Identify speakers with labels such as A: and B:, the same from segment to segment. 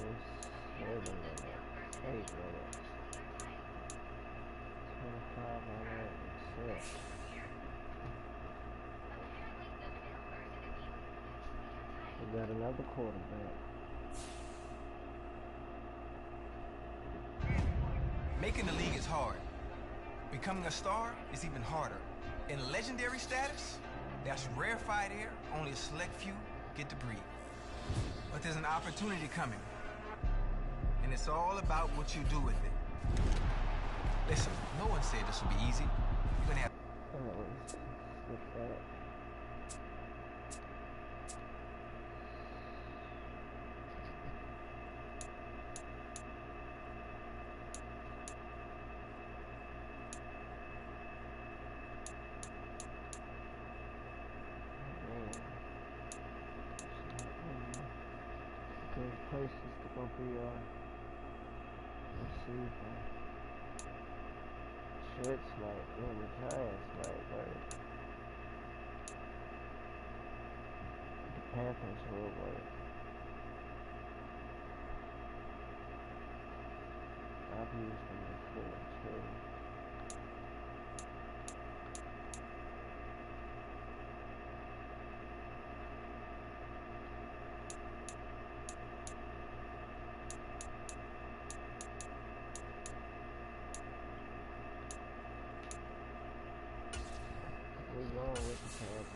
A: 7 minutes, 8 minutes, 25 on it, and 6. We got another quarterback.
B: Making the league is hard. Becoming a star is even harder. In legendary status, that's rarefied air only a select few get to breathe. But there's an opportunity coming. And it's all about what you do with it. Listen, no one said this would be easy. You're gonna have...
A: Skip that. Places to go be receiving. Shit's like the Giants might work. The Panthers will work. I've used them before too. We're going with the Panthers.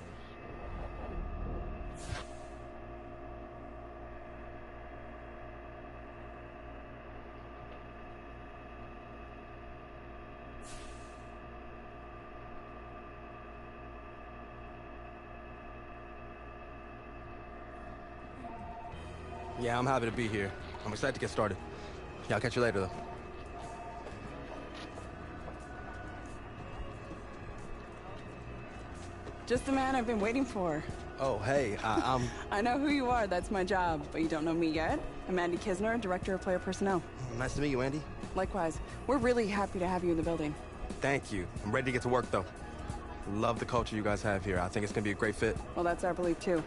C: Yeah, I'm happy to be here. I'm excited to get started. Yeah, I'll catch you later, though.
D: Just the man I've been waiting for.
C: Oh, hey, I'm...
D: I know who you are, that's my job, but you don't know me yet. I'm Andy Kisner, Director of Player Personnel.
C: Nice to meet you, Andy.
D: Likewise. We're really happy to have you in the building.
C: Thank you. I'm ready to get to work, though. Love the culture you guys have here. I think it's gonna be a great fit.
D: Well, that's our belief, too.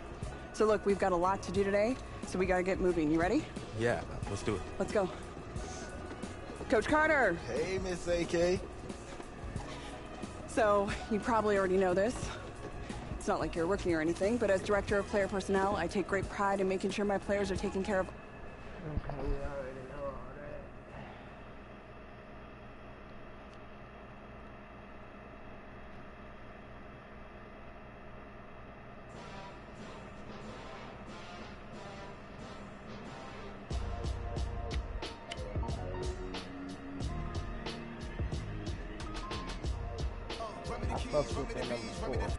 D: So look, we've got a lot to do today, so we gotta get moving. You ready?
C: Yeah, let's do it.
D: Let's go. Coach Carter!
E: Hey, Miss AK.
D: So, you probably already know this. It's not like you're working or anything, but as Director of Player Personnel, I take great pride in making sure my players are taken care of.
A: Okay, we already know all that. I fucked with the number 4.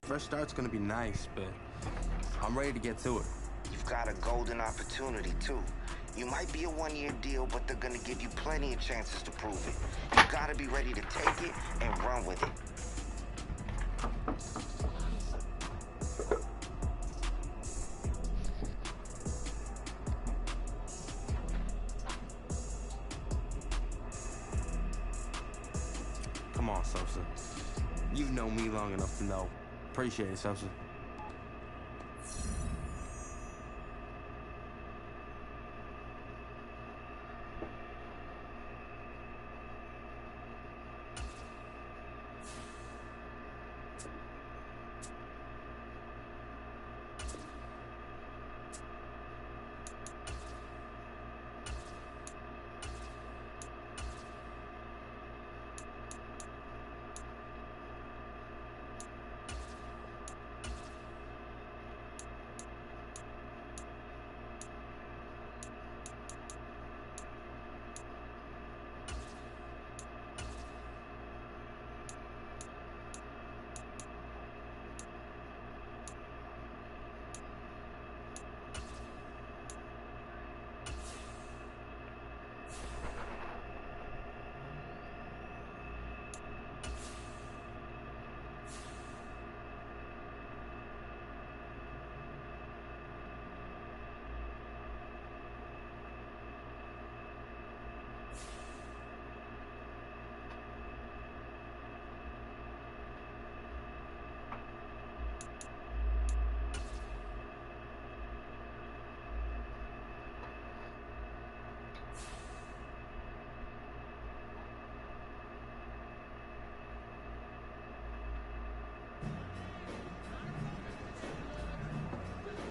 C: Fresh start's gonna be nice, but I'm ready to get to it.
E: You've got a golden opportunity, too. You might be a one-year deal, but they're gonna give you plenty of chances to prove it. You gotta be ready to take it and run with it.
C: Come on, Sosa. You've known me long enough to know. Appreciate it, Sosa.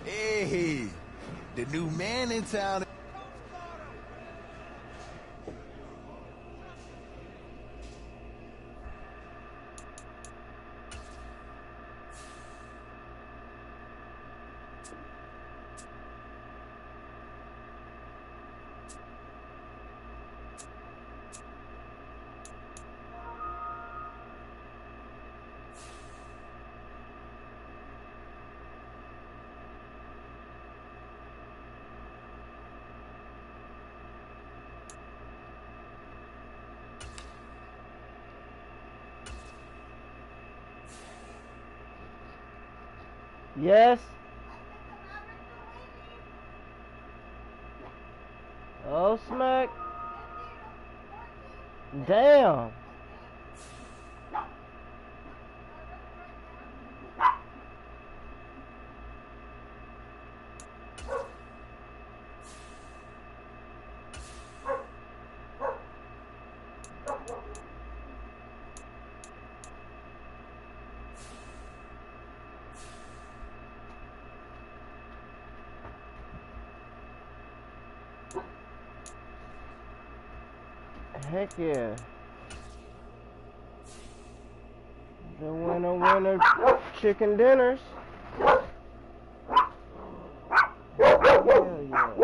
F: Hey, the new man in town.
A: Yes. Oh, smack. Damn. Heck yeah. The winner chicken dinners. Hell yeah.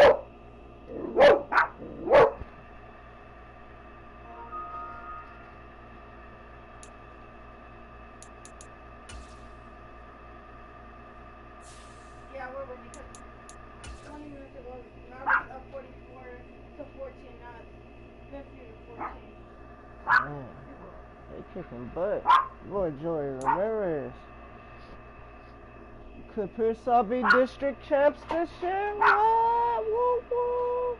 G: Yeah, we're winning because 20 minutes ago, now it's up 44 to 14, now it's 50 to 14.
A: Man, they kicking butt. Boy, Joey Ramirez. Could Pearsall be district champs this year? What? Woo woo.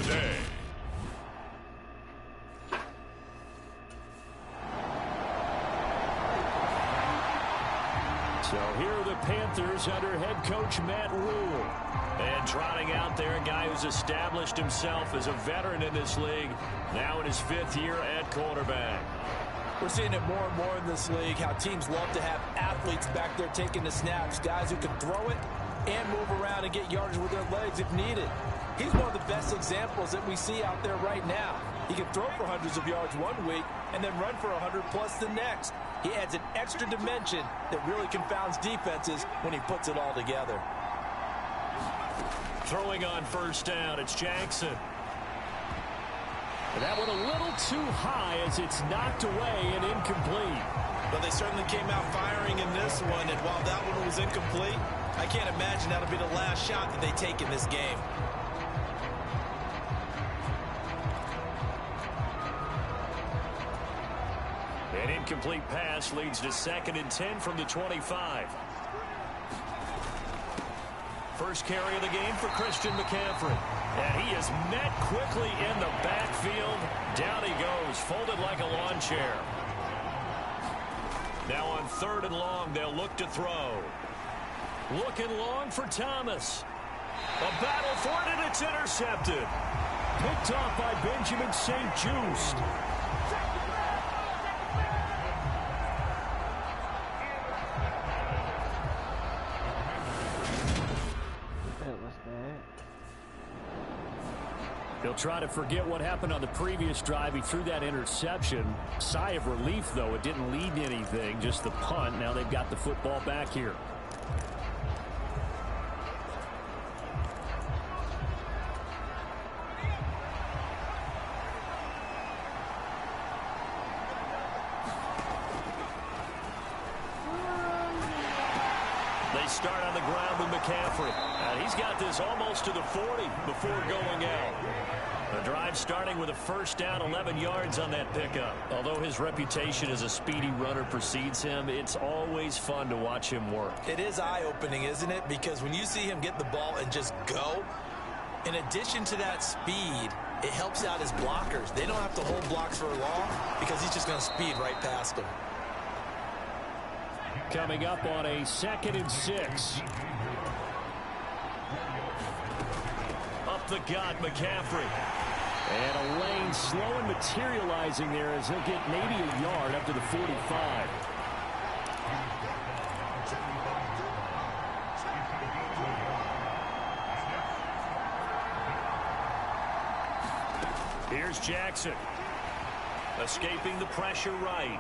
H: Today. So here are the Panthers under head coach Matt Rule. And trotting out there, a guy who's established himself as a veteran in this league, now in his 5th year at quarterback.
I: We're seeing it more and more in this league, how teams love to have athletes back there taking the snaps, guys who can throw it and move around and get yardage with their legs if needed. He's one of the best examples that we see out there right now. He can throw for hundreds of yards one week and then run for 100+ the next. He adds an extra dimension that really confounds defenses when he puts it all together.
H: Throwing on first down, it's Jackson. That one a little too high as it's knocked away and incomplete.
I: But they certainly came out firing in this one, and while that one was incomplete, I can't imagine that'll be the last shot that they take in this game.
H: An incomplete pass leads to 2nd and 10 from the 25. First carry of the game for Christian McCaffrey. And he is met quickly in the backfield. Down he goes, folded like a lawn chair. Now on 3rd and long, they'll look to throw. Looking long for Thomas. A battle for it, and it's intercepted. Picked off by Benjamin St-Juste. He'll try to forget what happened on the previous drive. He threw that interception. Sigh of relief, though. It didn't lead to anything, just the punt. Now they've got the football back here. They start on the ground with McCaffrey. And he's got this almost to the 40 before going out. The drive starting with a first down, 11 yards on that pickup. Although his reputation as a speedy runner precedes him, it's always fun to watch him work.
I: It is eye-opening, isn't it? Because when you see him get the ball and just go, in addition to that speed, it helps out his blockers. They don't have to hold blocks for long because he's just going to speed right past them.
H: Coming up on a 2nd and 6. Up the gut, McCaffrey. And a lane slow and materializing there as he'll get maybe a yard up to the 45. Here's Jackson. Escaping the pressure right.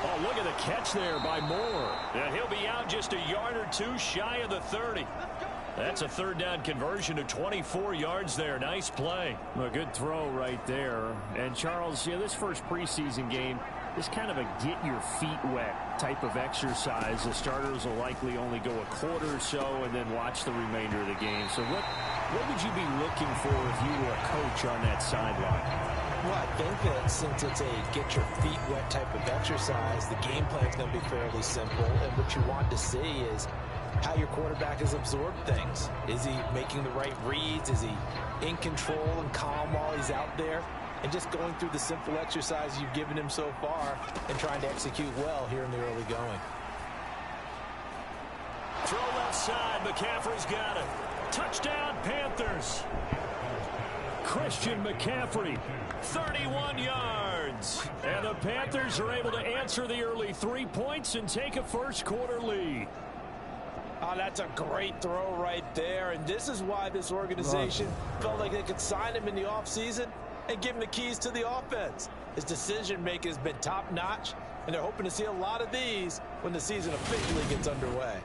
H: Oh, look at the catch there by Moore. And he'll be out just a yard or two shy of the 30. That's a 3rd down conversion of 24 yards there. Nice play. A good throw right there. And Charles, this first preseason game is kind of a get your feet wet type of exercise. The starters will likely only go a quarter or so and then watch the remainder of the game. So what would you be looking for if you were a coach on that sideline?
I: Well, I think that since it's a get your feet wet type of exercise, the game plan is going to be fairly simple. And what you want to see is how your quarterback has absorbed things. Is he making the right reads? Is he in control and calm while he's out there? And just going through the simple exercise you've given him so far and trying to execute well here in the early going.
H: Throw left side. McCaffrey's got it. Touchdown, Panthers. Christian McCaffrey, 31 yards. And the Panthers are able to answer the early 3 points and take a first quarter lead.
I: Oh, that's a great throw right there. And this is why this organization felt like they could sign him in the offseason and give him the keys to the offense. His decision-making has been top-notch, and they're hoping to see a lot of these when the season officially gets underway.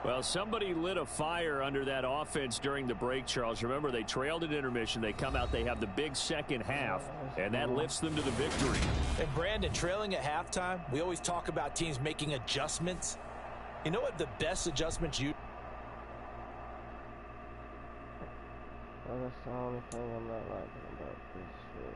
H: Well, somebody lit a fire under that offense during the break, Charles. Remember, they trailed at intermission. They come out, they have the big second half, and that lifts them to the victory.
I: And, Brandon, trailing at halftime, we always talk about teams making adjustments. You know what the best adjustments you...
A: Well, that's the only thing I'm not liking about this shit.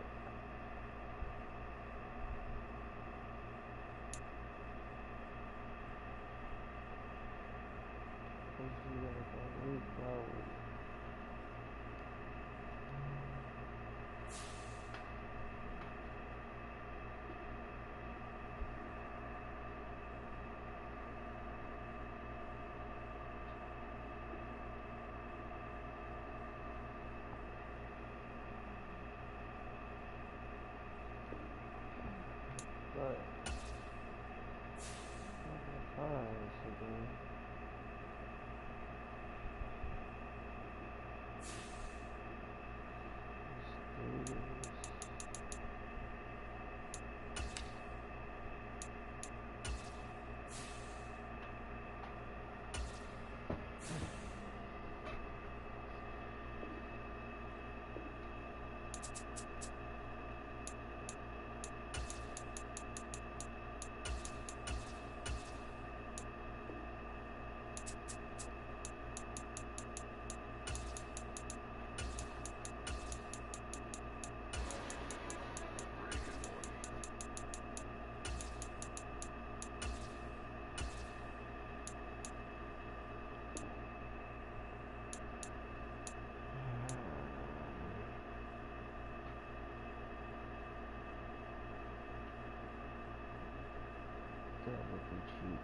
A: That would be cheap.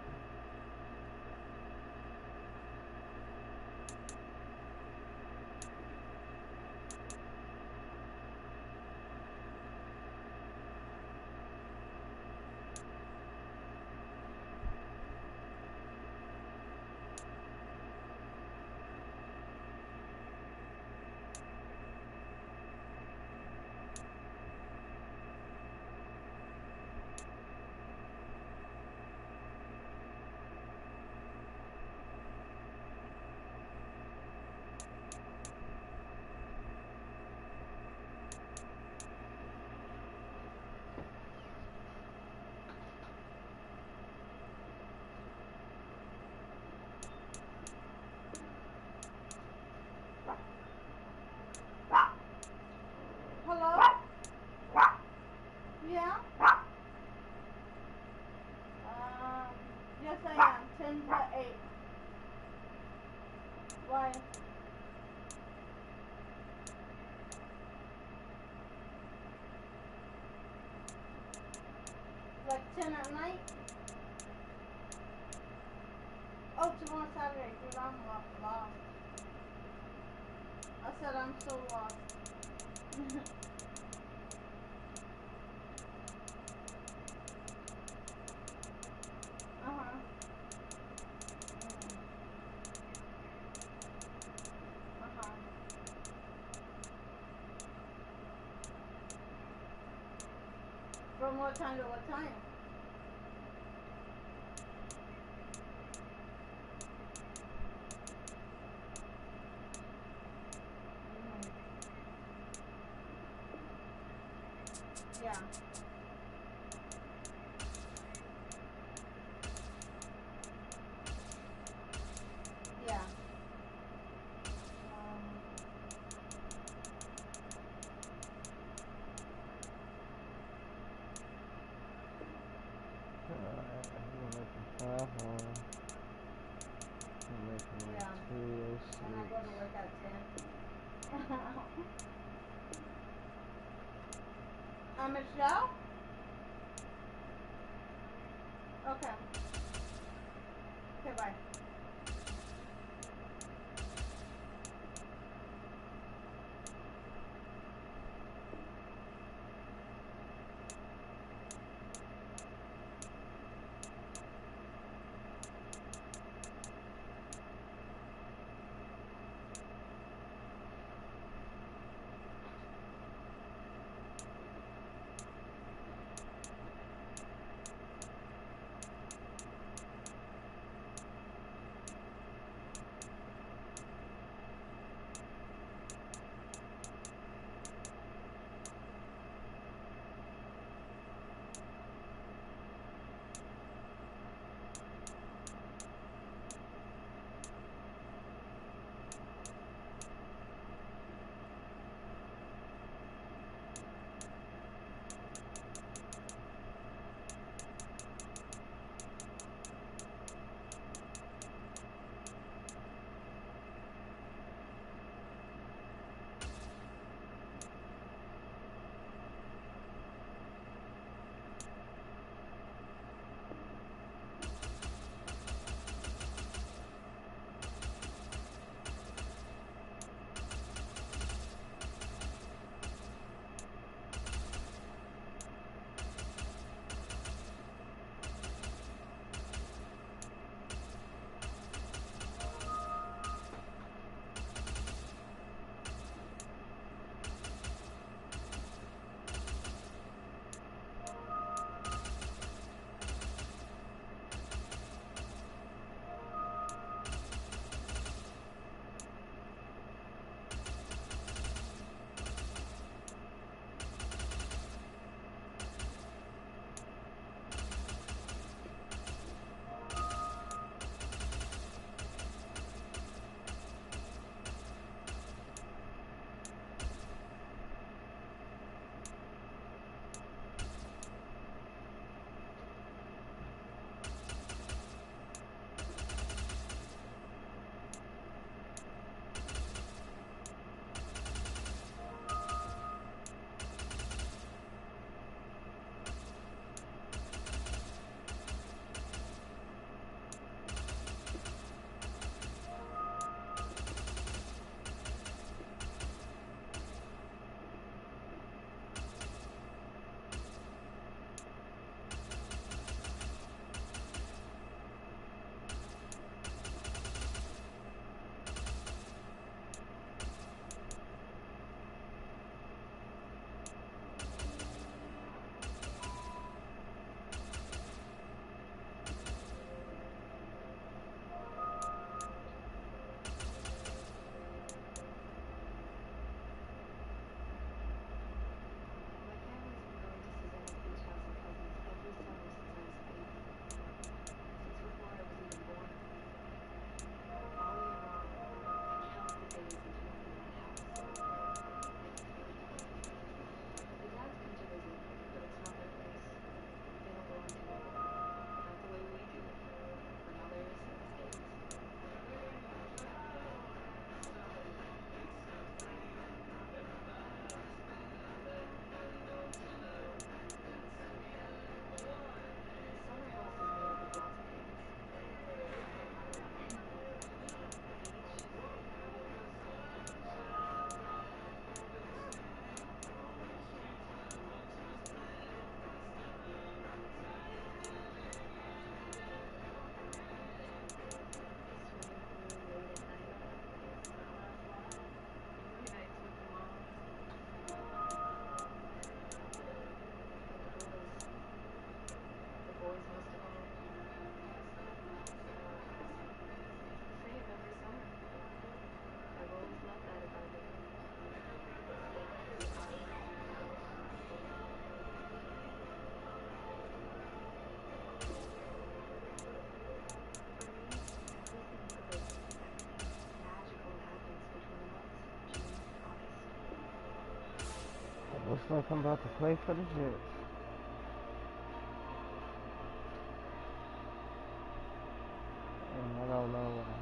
G: Hello? Yeah? Yes I am. 10 to 8. Why? Like 10 at night? Oh, tomorrow Saturday, dude, I'm lost. I said I'm so lost. Uh-huh. Uh-huh. From what time to what time? Yeah. Yeah.
A: We're making 5 more. We're making
G: Yeah.
A: 206.
G: And I go to work at 10. Michelle? Okay. Okay, bye.
A: like I'm about to play for the Jets. And I don't know why.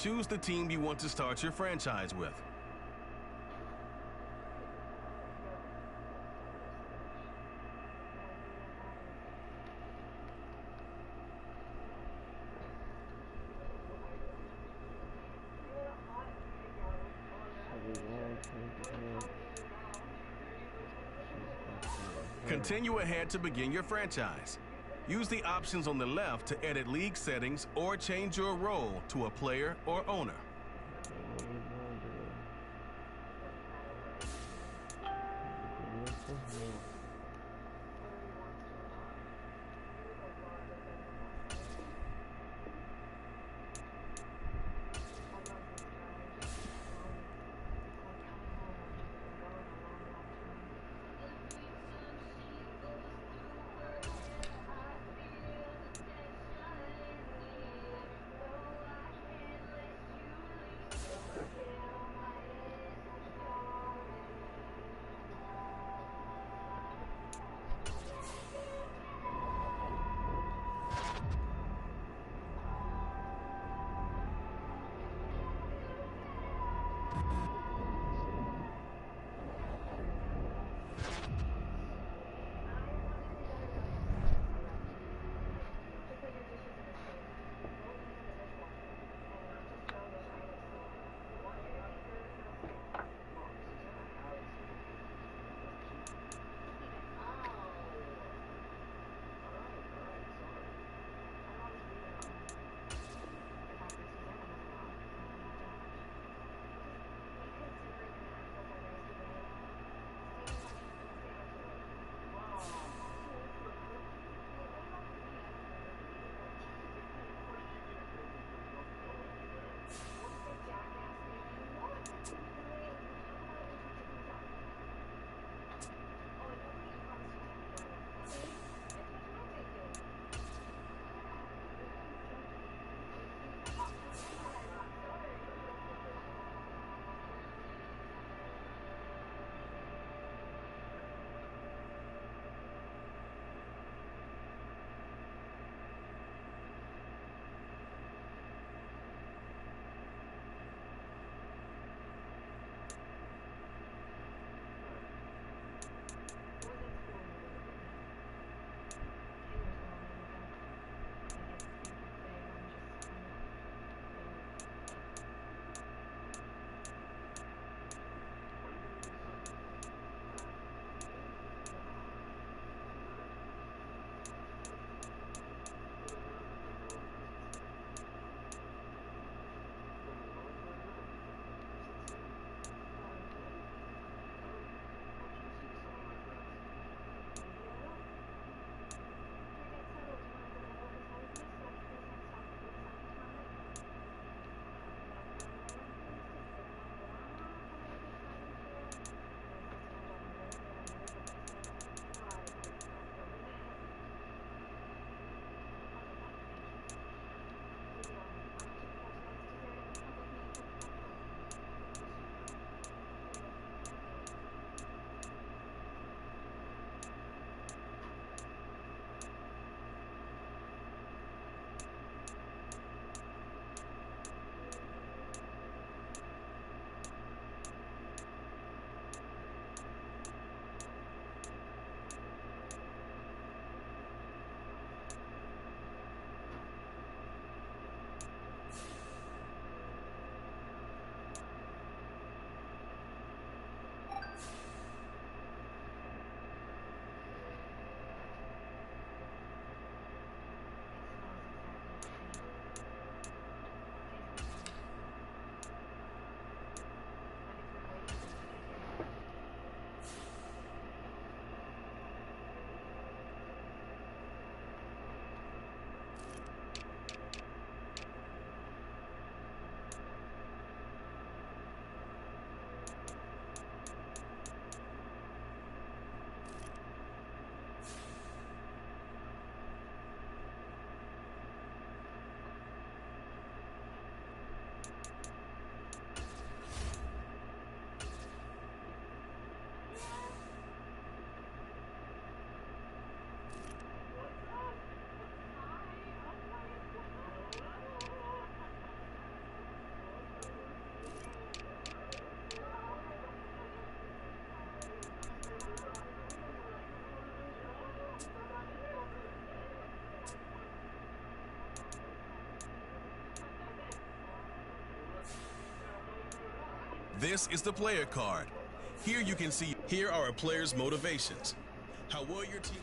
J: Choose the team you want to start your franchise with. Continue ahead to begin your franchise. Use the options on the left to edit league settings or change your role to a player or owner. This is the player card. Here you can see, here are a player's motivations. How well your team...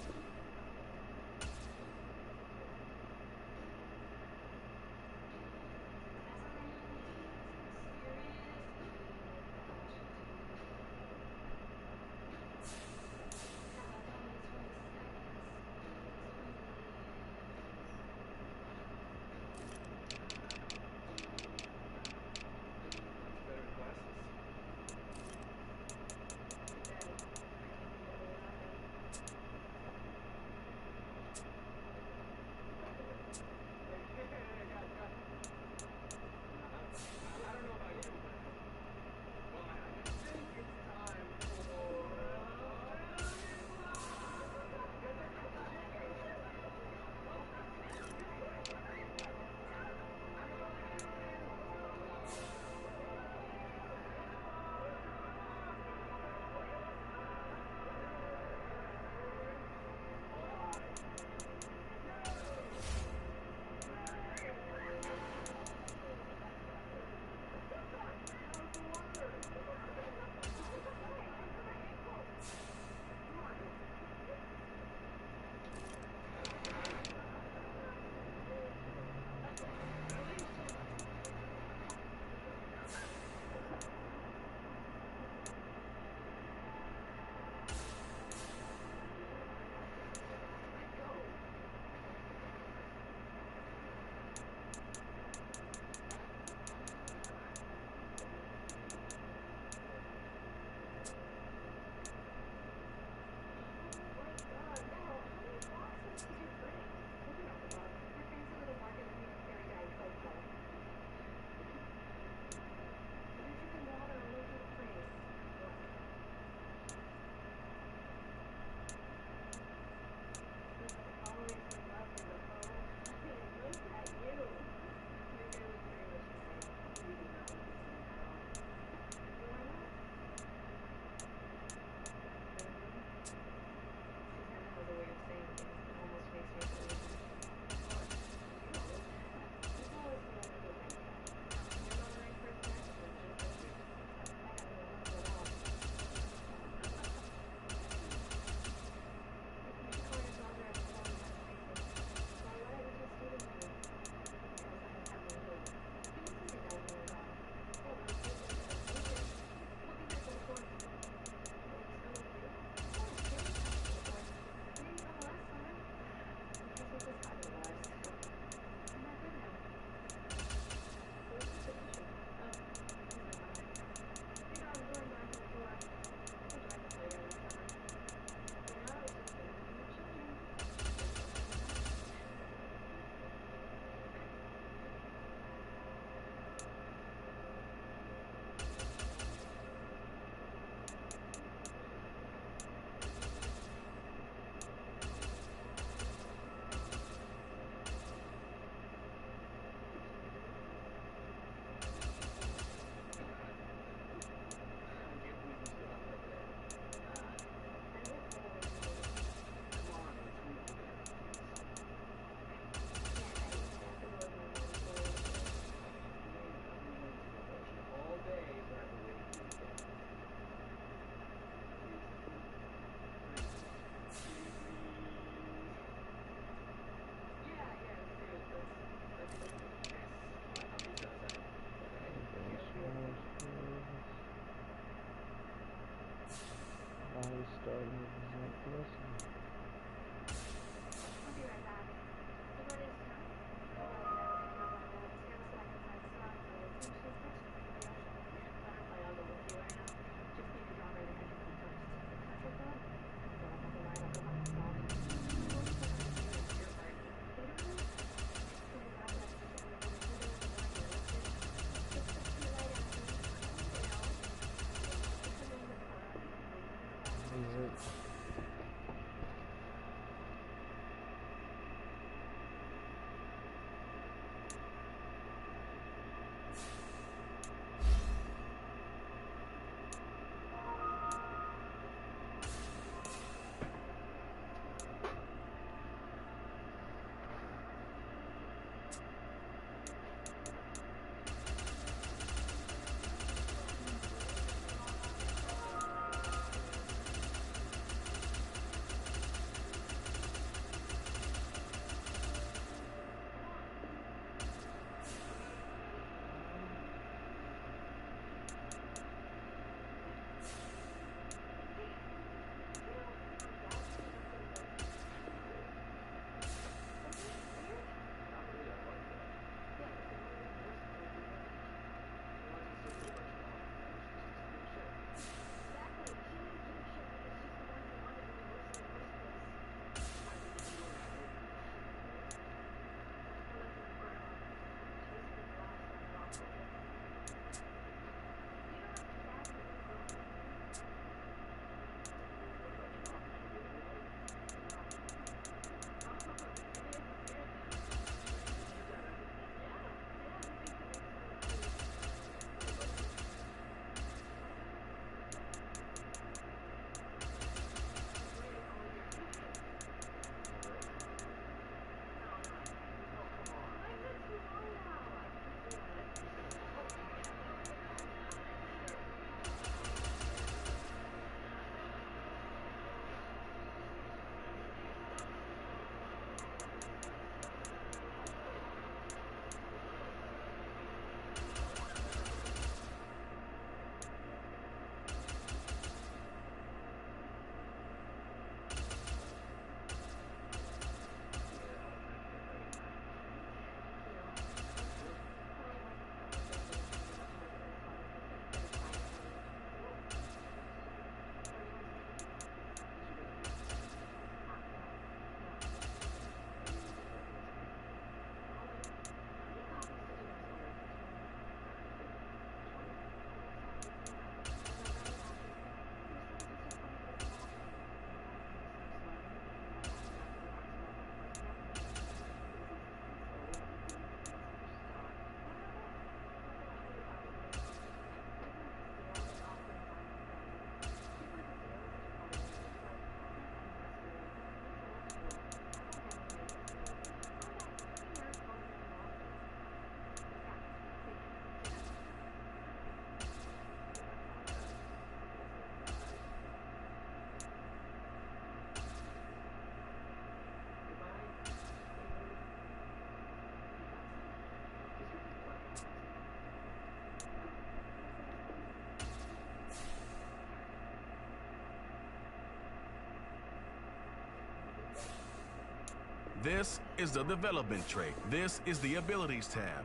J: This is the development trait. This is the abilities tab.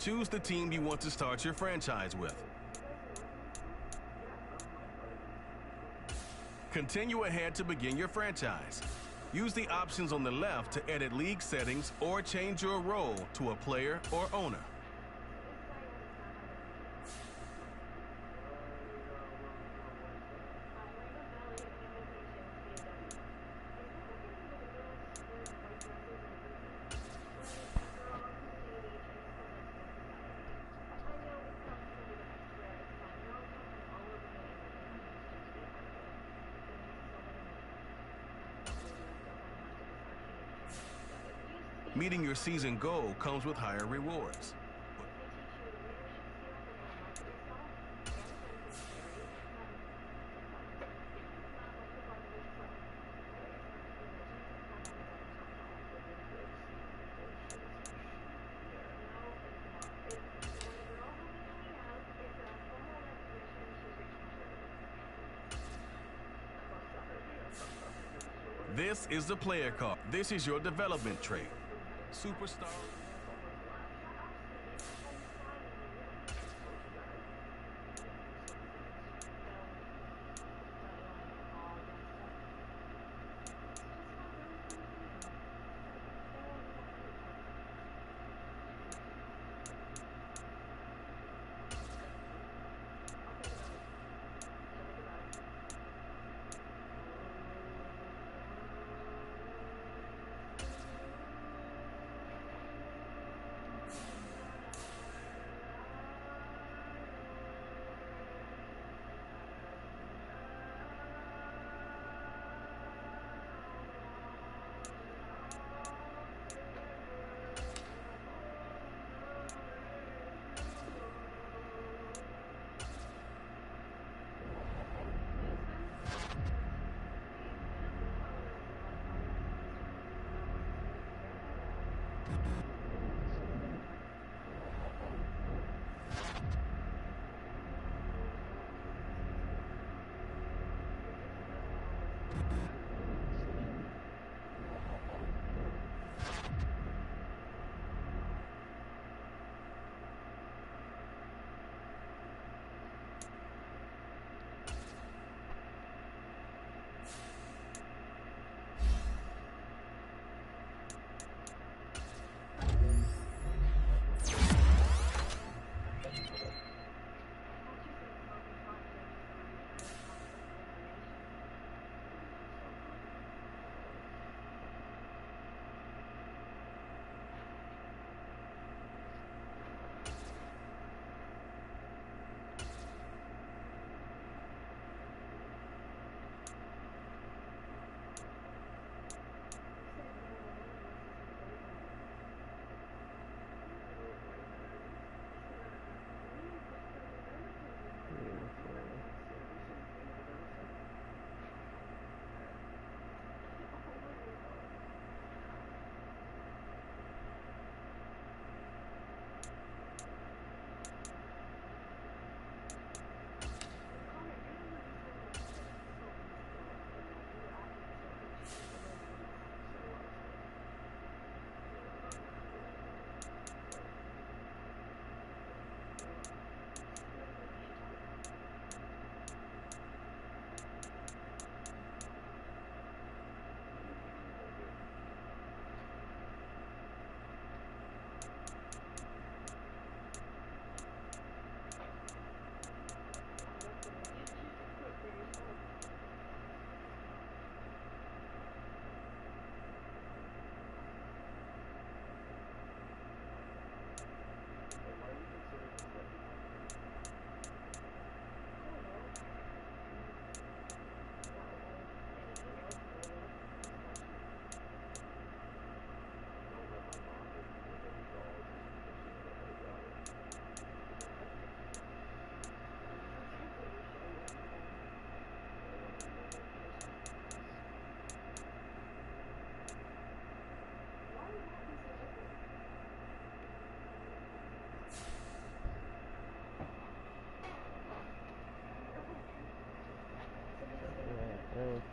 J: Choose the team you want to start your franchise with. Continue ahead to begin your franchise. Use the options on the left to edit league settings or change your role to a player or owner. Meeting your season goal comes with higher rewards. This is the player card. This is your development trait. Superstar.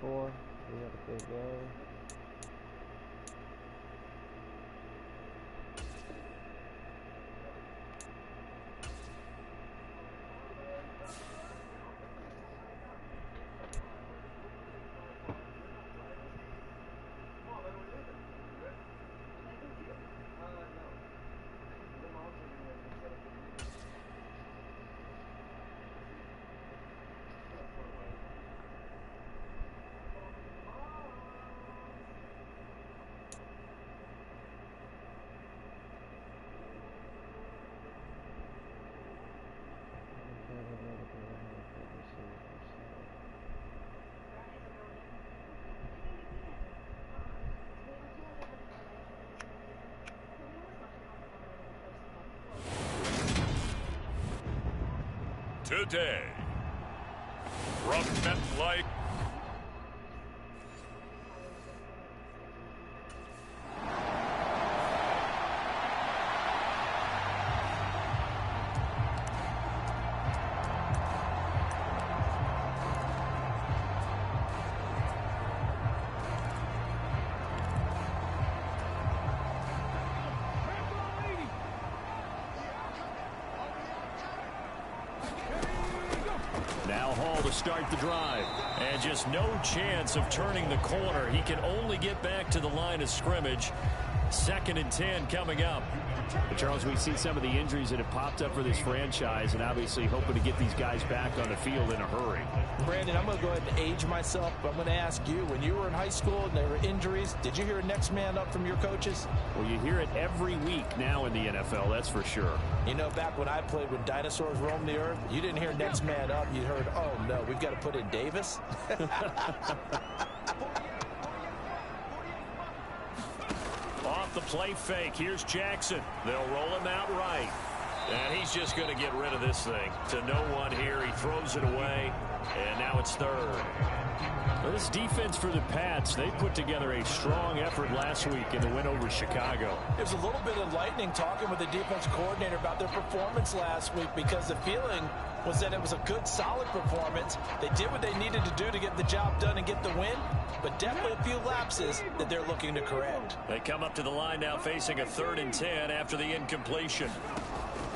A: 4. We had a good game.
H: Today, from MetLife. Now Hall to start the drive. And just no chance of turning the corner. He can only get back to the line of scrimmage. 2nd and 10 coming up.
K: But Charles, we see some of the injuries that have popped up for this franchise, and obviously hoping to get these guys back on the field in a hurry.
I: Brandon, I'm going to go ahead and age myself, but I'm going to ask you, when you were in high school and there were injuries, did you hear next man up from your coaches?
K: Well, you hear it every week now in the NFL, that's for sure.
I: You know, back when I played when dinosaurs roamed the earth, you didn't hear next man up. You heard, oh, no, we've got to put in Davis.
H: Off the play fake. Here's Jackson. They'll roll him out right. And he's just going to get rid of this thing. To no one here. He throws it away. And now it's 3rd.
K: Well, this defense for the Pats, they put together a strong effort last week in the win over Chicago.
I: There's a little bit of lightning talking with the defensive coordinator about their performance last week, because the feeling was that it was a good, solid performance. They did what they needed to do to get the job done and get the win, but definitely a few lapses that they're looking to correct.
H: They come up to the line now facing a 3rd and 10 after the incompletion.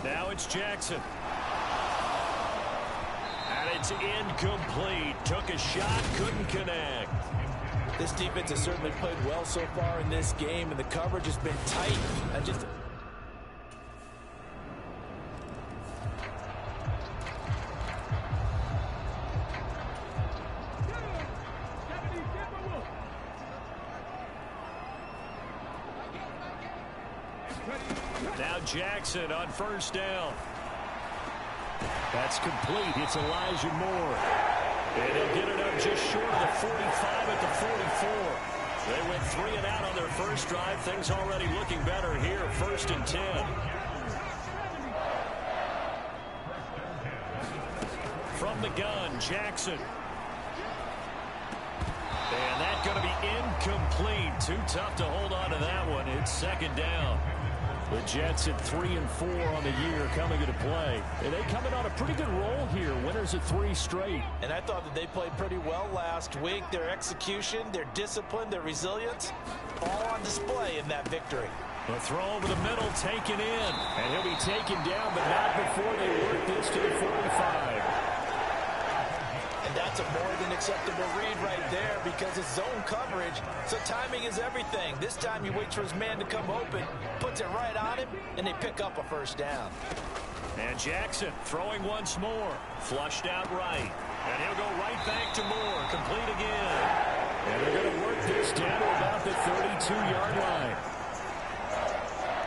H: Now it's Jackson. And it's incomplete. Took a shot, couldn't connect.
I: This defense has certainly played well so far in this game, and the coverage has been tight.
H: Now Jackson on 1st down.
K: That's complete. It's Elijah Moore.
H: And he'll get it up just short of the 45 at the 44. They went 3 and out on their first drive. Things already looking better here. 1st and 10. From the gun, Jackson. And that's going to be incomplete. Too tough to hold on to that one. It's 2nd down.
K: The Jets at 3 and 4 on the year coming into play. And they coming on a pretty good roll here. Winners at 3 straight.
I: And I thought that they played pretty well last week. Their execution, their discipline, their resilience, all on display in that victory.
H: The throw over the middle, taken in. And he'll be taken down, but not before they work this to the 45.
I: And that's a more than acceptable read right there, because it's zone coverage, so timing is everything. This time he waits for his man to come open, puts it right on him, and they pick up a 1st down.
H: And Jackson throwing once more. Flushed out right. And he'll go right back to Moore. Complete again.
K: And they're going to work this down to about the 32-yard line.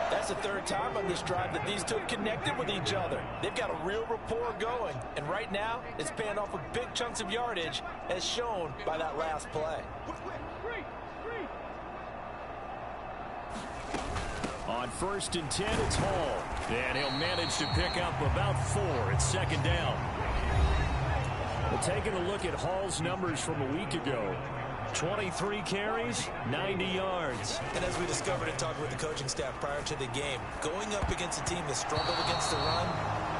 I: That's the 3rd time on this drive that these two have connected with each other. They've got a real rapport going, and right now it's paying off with big chunks of yardage, as shown by that last play.
H: On 1st and 10, it's Hall. And he'll manage to pick up about 4. It's 2nd down.
K: Well, taking a look at Hall's numbers from a week ago.
H: 23 carries, 90 yards.
I: And as we discovered in talking with the coaching staff prior to the game, going up against a team that struggled against the run,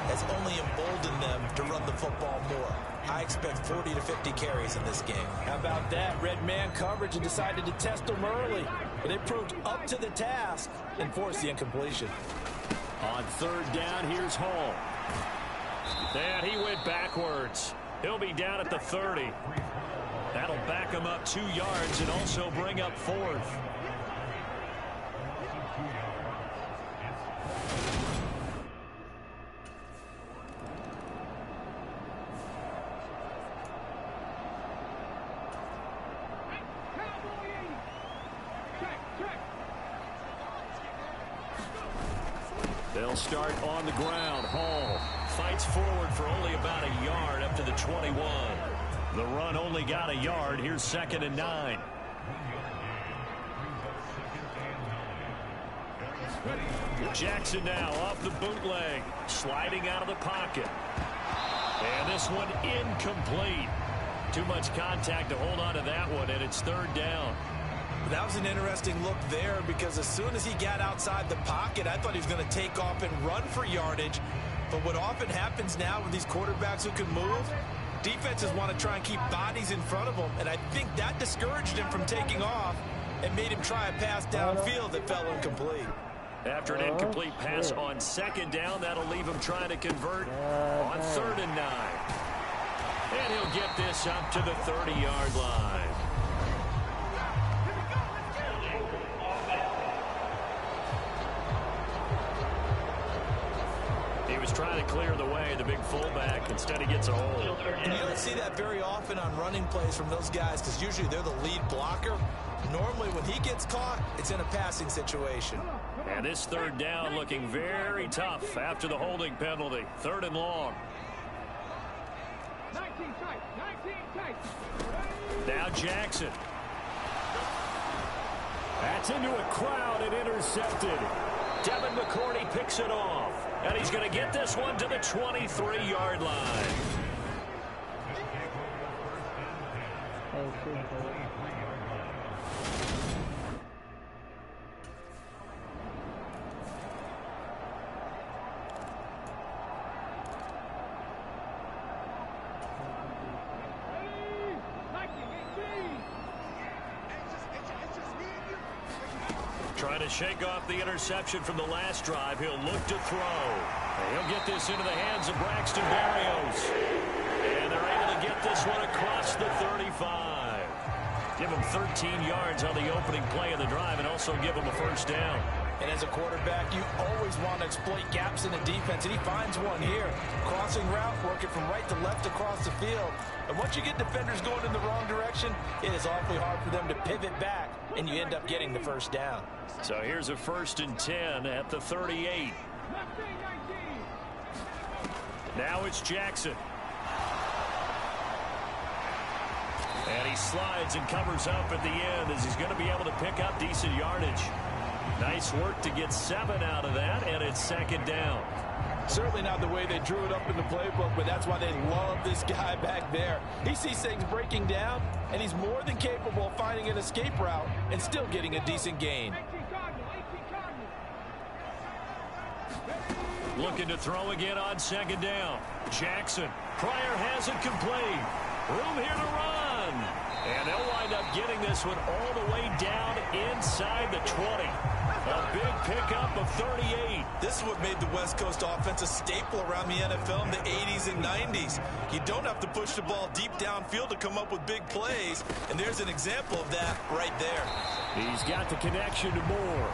I: has only emboldened them to run the football more. I expect 40 to 50 carries in this game.
K: How about that? Red man coverage and decided to test them early. But they proved up to the task and forced the incompletion. On third down, here's Hall. And he went backwards. He'll be down at the 30. That'll back him up 2 yards and also bring up 4th. They'll start on the ground. Hall fights forward for only about a yard up to the 21. The run only got a yard. Here's 2nd and 9. Jackson now off the bootleg, sliding out of the pocket. And this one incomplete. Too much contact to hold on to that one, and it's 3rd down.
I: That was an interesting look there because as soon as he got outside the pocket, I thought he was going to take off and run for yardage. But what often happens now with these quarterbacks who can move, defenses want to try and keep bodies in front of them. And I think that discouraged him from taking off and made him try a pass downfield that fell incomplete.
K: After an incomplete pass on 2nd down, that'll leave him trying to convert on 3rd and 9. And he'll get this up to the 30-yard line. He was trying to clear the way, the big fullback. Instead, he gets a hold.
I: And you don't see that very often on running plays from those guys because usually they're the lead blocker. Normally, when he gets caught, it's in a passing situation.
K: And this 3rd down looking very tough after the holding penalty. 3rd and long. Now Jackson. That's into a crowd and intercepted. Devin McCourty picks it off. And he's going to get this one to the 23-yard line. Trying to shake off the interception from the last drive. He'll look to throw. And he'll get this into the hands of Braxton Berrios. And they're able to get this one across the 35. Give him 13 yards on the opening play of the drive and also give him a 1st down.
I: And as a quarterback, you always want to exploit gaps in the defense, and he finds one here. Crossing route, working from right to left across the field. And once you get defenders going in the wrong direction, it is awfully hard for them to pivot back, and you end up getting the 1st down.
K: So here's a 1st and 10 at the 38. Now it's Jackson. And he slides and covers up at the end as he's going to be able to pick up decent yardage. Nice work to get 7 out of that, and it's 2nd down.
I: Certainly not the way they drew it up in the playbook, but that's why they love this guy back there. He sees things breaking down, and he's more than capable of finding an escape route and still getting a decent gain.
K: Looking to throw again on 2nd down. Jackson. Pryor has it complete. Room here to run. And they'll wind up getting this one all the way down inside the 20. A big pickup of 38.
I: This is what made the West Coast offense a staple around the NFL in the 80s and 90s. You don't have to push the ball deep downfield to come up with big plays, and there's an example of that right there.
K: He's got the connection to Moore.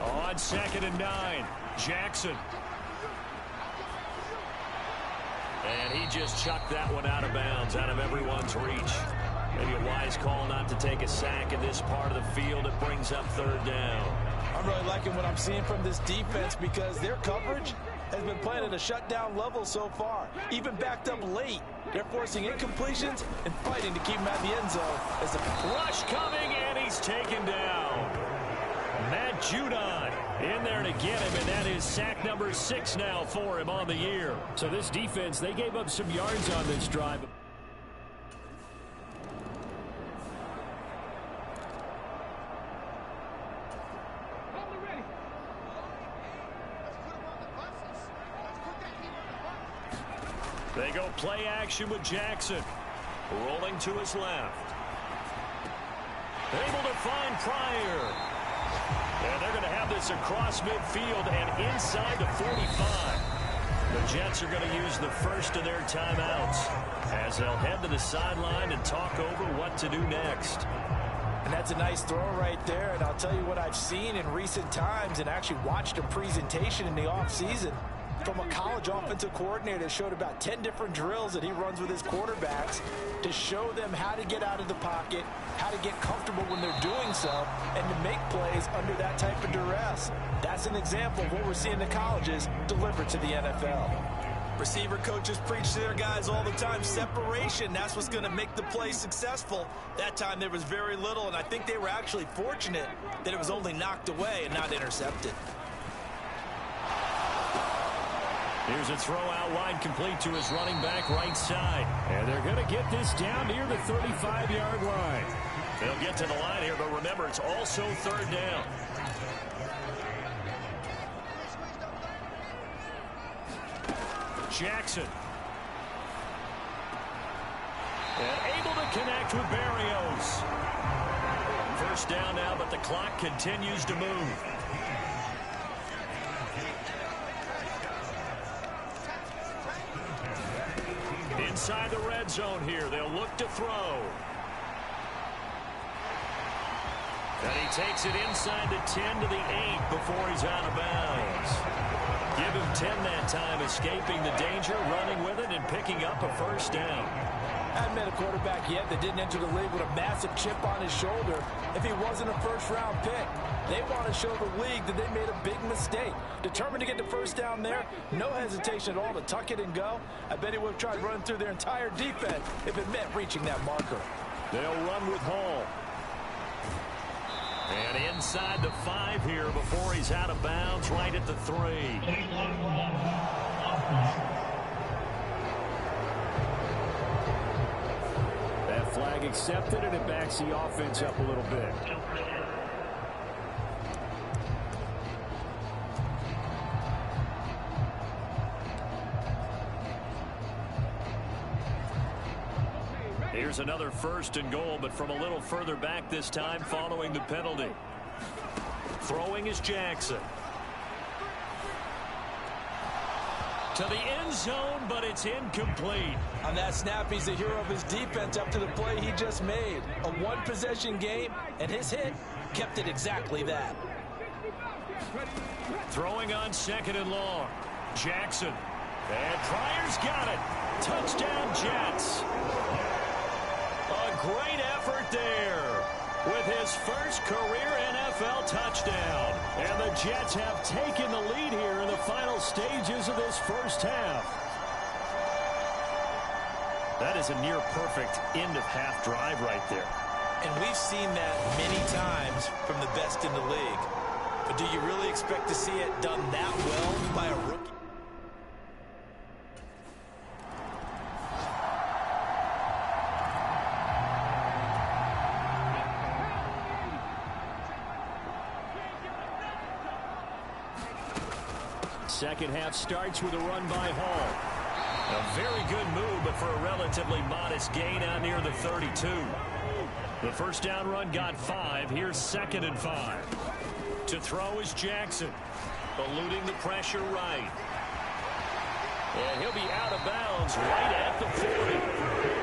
K: On 2nd and 9, Jackson. And he just chucked that one out of bounds, out of everyone's reach. Maybe a wise call not to take a sack in this part of the field. It brings up 3rd down.
I: I'm really liking what I'm seeing from this defense because their coverage has been playing at a shutdown level so far. Even backed up late, they're forcing incompletions and fighting to keep him at the end zone. As the
K: rush coming, and he's taken down.
H: Matt Judon in there to get him, and that is sack number 6 now for him on the year. So this defense, they gave up some yards on this drive. They go play action with Jackson. Rolling to his left. Able to find Pryor. And they're going to have this across midfield and inside the 45. The Jets are going to use the first of their timeouts as they'll head to the sideline and talk over what to do next.
I: And that's a nice throw right there. And I'll tell you what I've seen in recent times and actually watched a presentation in the offseason from a college offensive coordinator that showed about 10 different drills that he runs with his quarterbacks to show them how to get out of the pocket, how to get comfortable when they're doing so, and to make plays under that type of duress. That's an example of what we're seeing the colleges deliver to the NFL.
K: Receiver coaches preach to their guys all the time. Separation, that's what's going to make the play successful. That time there was very little, and I think they were actually fortunate that it was only knocked away and not intercepted.
H: Here's a throw out wide, complete to his running back right side. And they're going to get this down near the 35-yard line. They'll get to the line here, but remember, it's also third down. Jackson. And able to connect with Barrios. First down now, but the clock continues to move. Inside the red zone here, they'll look to throw. And he takes it inside the 10 to the 8 before he's out of bounds. Give him 10 that time, escaping the danger, running with it, and picking up a first down.
I: I haven't met a quarterback yet that didn't enter the league with a massive chip on his shoulder if he wasn't a first-round pick. They want to show the league that they made a big mistake. Determined to get the first down there, no hesitation at all to tuck it and go. I bet he would have tried running through their entire defense if it meant reaching that marker.
H: They'll run with Hall. And inside the 5 here before he's out of bounds, right at the 3. That flag accepted, and it backs the offense up a little bit. Here's another first and goal, but from a little further back this time following the penalty. Throwing is Jackson. To the end zone, but it's incomplete.
I: On that snap, he's the hero of his defense up to the play he just made. A one-possession game, and his hit kept it exactly that.
H: Throwing on 2nd and long. Jackson. And Pryor's got it. Touchdown, Jets. A great effort there with his first career NFL touchdown. And the Jets have taken the lead here in the final stages of this first half. That is a near-perfect end-of-half drive right there.
I: And we've seen that many times from the best in the league. But do you really expect to see it done that well by a rookie?
H: Second half starts with a run by Hall. A very good move, but for a relatively modest gain out near the 32. The first down run got 5. Here's 2nd and 5. To throw is Jackson. Eluding the pressure right. And he'll be out of bounds right at the 40.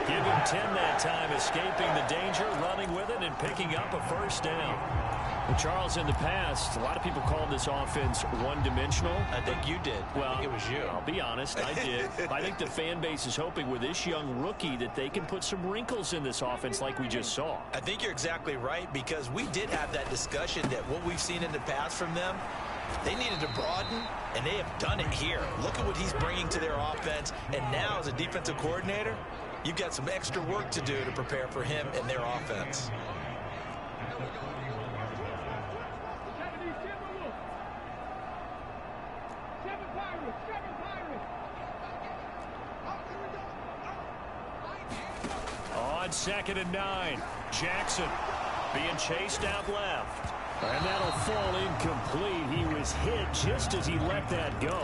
H: Give him 10 that time, escaping the danger, running with it, and picking up a first down. Well, Charles, in the past, a lot of people called this offense one-dimensional.
I: I think you did.
H: Well,
I: I think it was you.
H: I'll be honest, I did. I think the fan base is hoping with this young rookie that they can put some wrinkles in this offense like we just saw.
I: I think you're exactly right, because we did have that discussion that what we've seen in the past from them, they needed to broaden, and they have done it here. Look at what he's bringing to their offense, and now as a defensive coordinator, you've got some extra work to do to prepare for him and their offense.
H: 2nd and 9. Jackson being chased out left. And that'll fall incomplete. He was hit just as he let that go.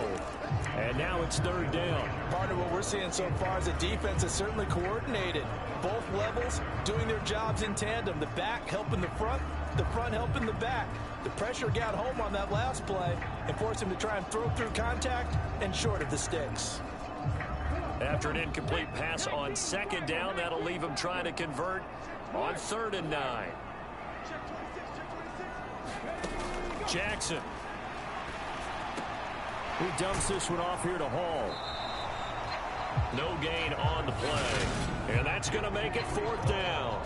H: And now it's 3rd down.
I: Partner, what we're seeing so far is the defense is certainly coordinated. Both levels doing their jobs in tandem. The back helping the front helping the back. The pressure got home on that last play and forced him to try and throw through contact and short of the sticks.
H: After an incomplete pass on 2nd down, that'll leave him trying to convert on 3rd and 9. Jackson. He dumps this one off here to Hall. No gain on the play. And that's going to make it 4th down.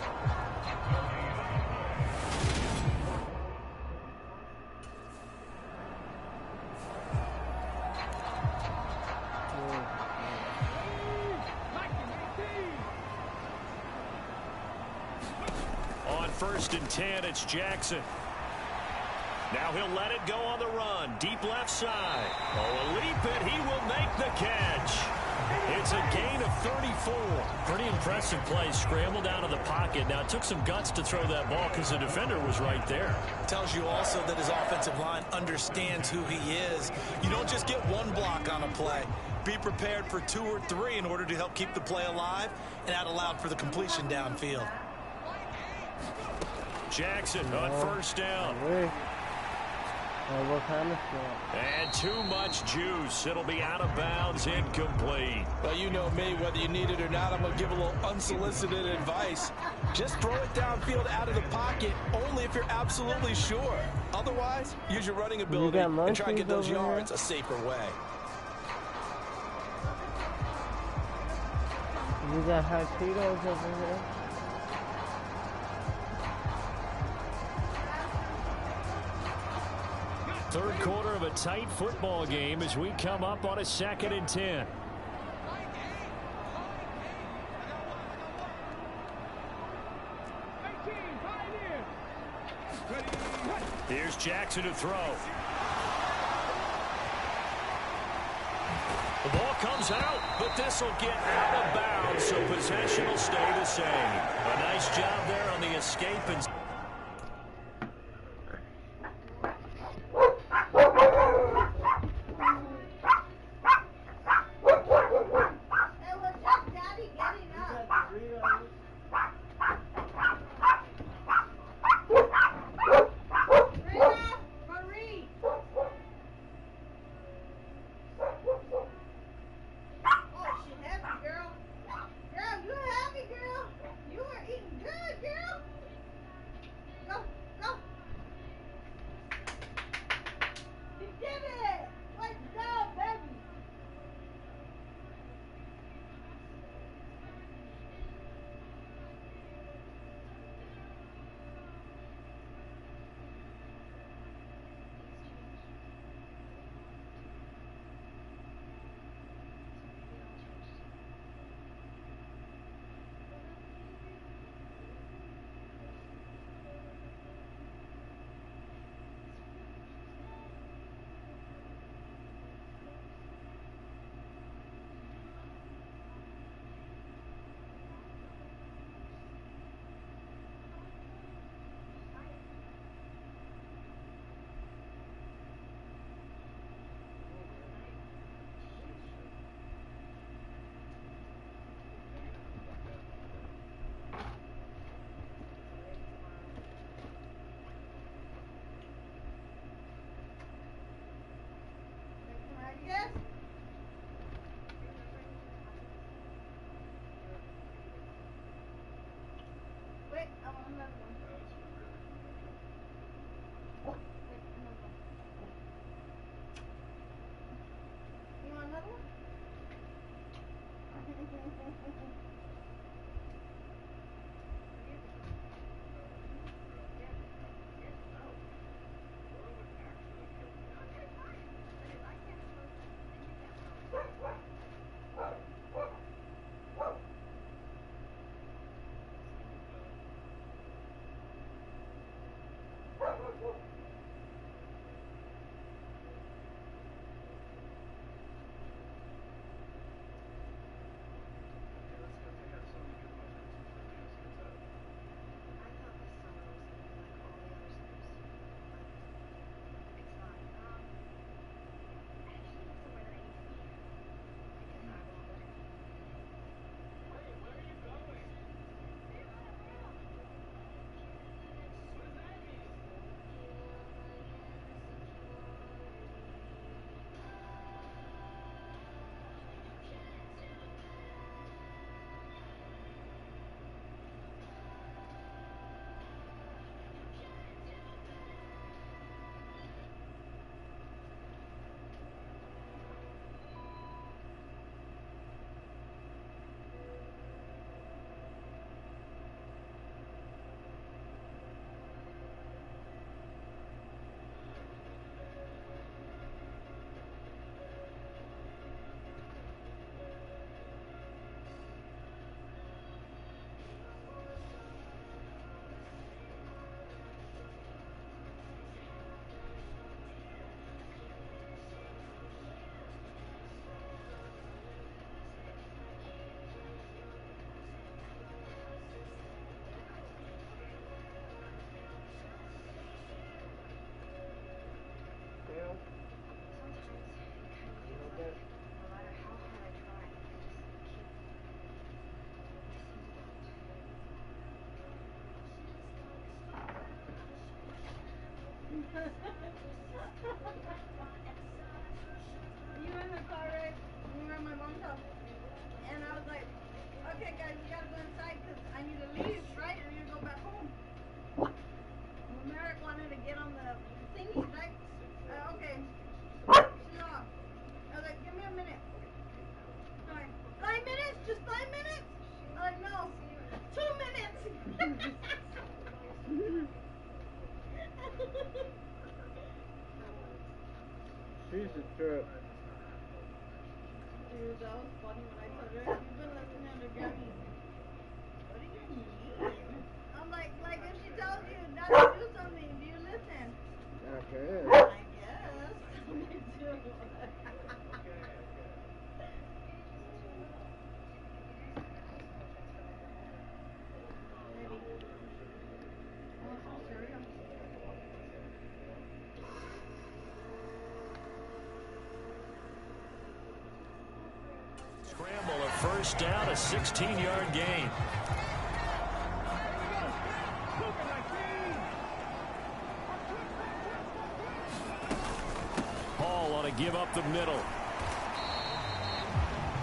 H: On 1st and 10, it's Jackson. Now he'll let it go on the run. Deep left side. Oh, a leap it. He will make the catch. It's a gain of 34. Pretty impressive play. Scrambled out of the pocket. Now, it took some guts to throw that ball because the defender was right there.
I: Tells you also that his offensive line understands who he is. You don't just get one block on a play. Be prepared for 2 or 3 in order to help keep the play alive and out allowed for the completion downfield.
H: Jackson on 1st down.
A: What kind of stuff?
H: And too much juice. It'll be out of bounds, incomplete.
I: Well, you know me, whether you need it or not, I'm going to give a little unsolicited advice. Just throw it downfield out of the pocket, only if you're absolutely sure. Otherwise, use your running ability and try and get those yards a safer way.
A: You got hot Cheetos over here.
H: Third quarter of a tight football game as we come up on a 2nd and 10. Here's Jackson to throw. The ball comes out, but this will get out of bounds, so possession will stay the same. A nice job there on the escape and
G: You were in the car ride. We were at my mom's house. And I was like, okay, guys, we gotta go inside because I need to leave, right? I need to go back home. Merrick wanted to get on the thingy, right? Okay. She's off. I was like, give me a minute. I'm like, 5 minutes? Just 5 minutes? I'm like, no. 2 minutes.
A: She's a trip.
G: Dude, that was funny when I told her, have you been listening to Grammy? What do you mean? I'm like if she tells you not to do something, do you listen?
A: Okay.
G: I guess. Me too.
H: Scramble, a first down, a 16-yard gain. Hall on a give up the middle.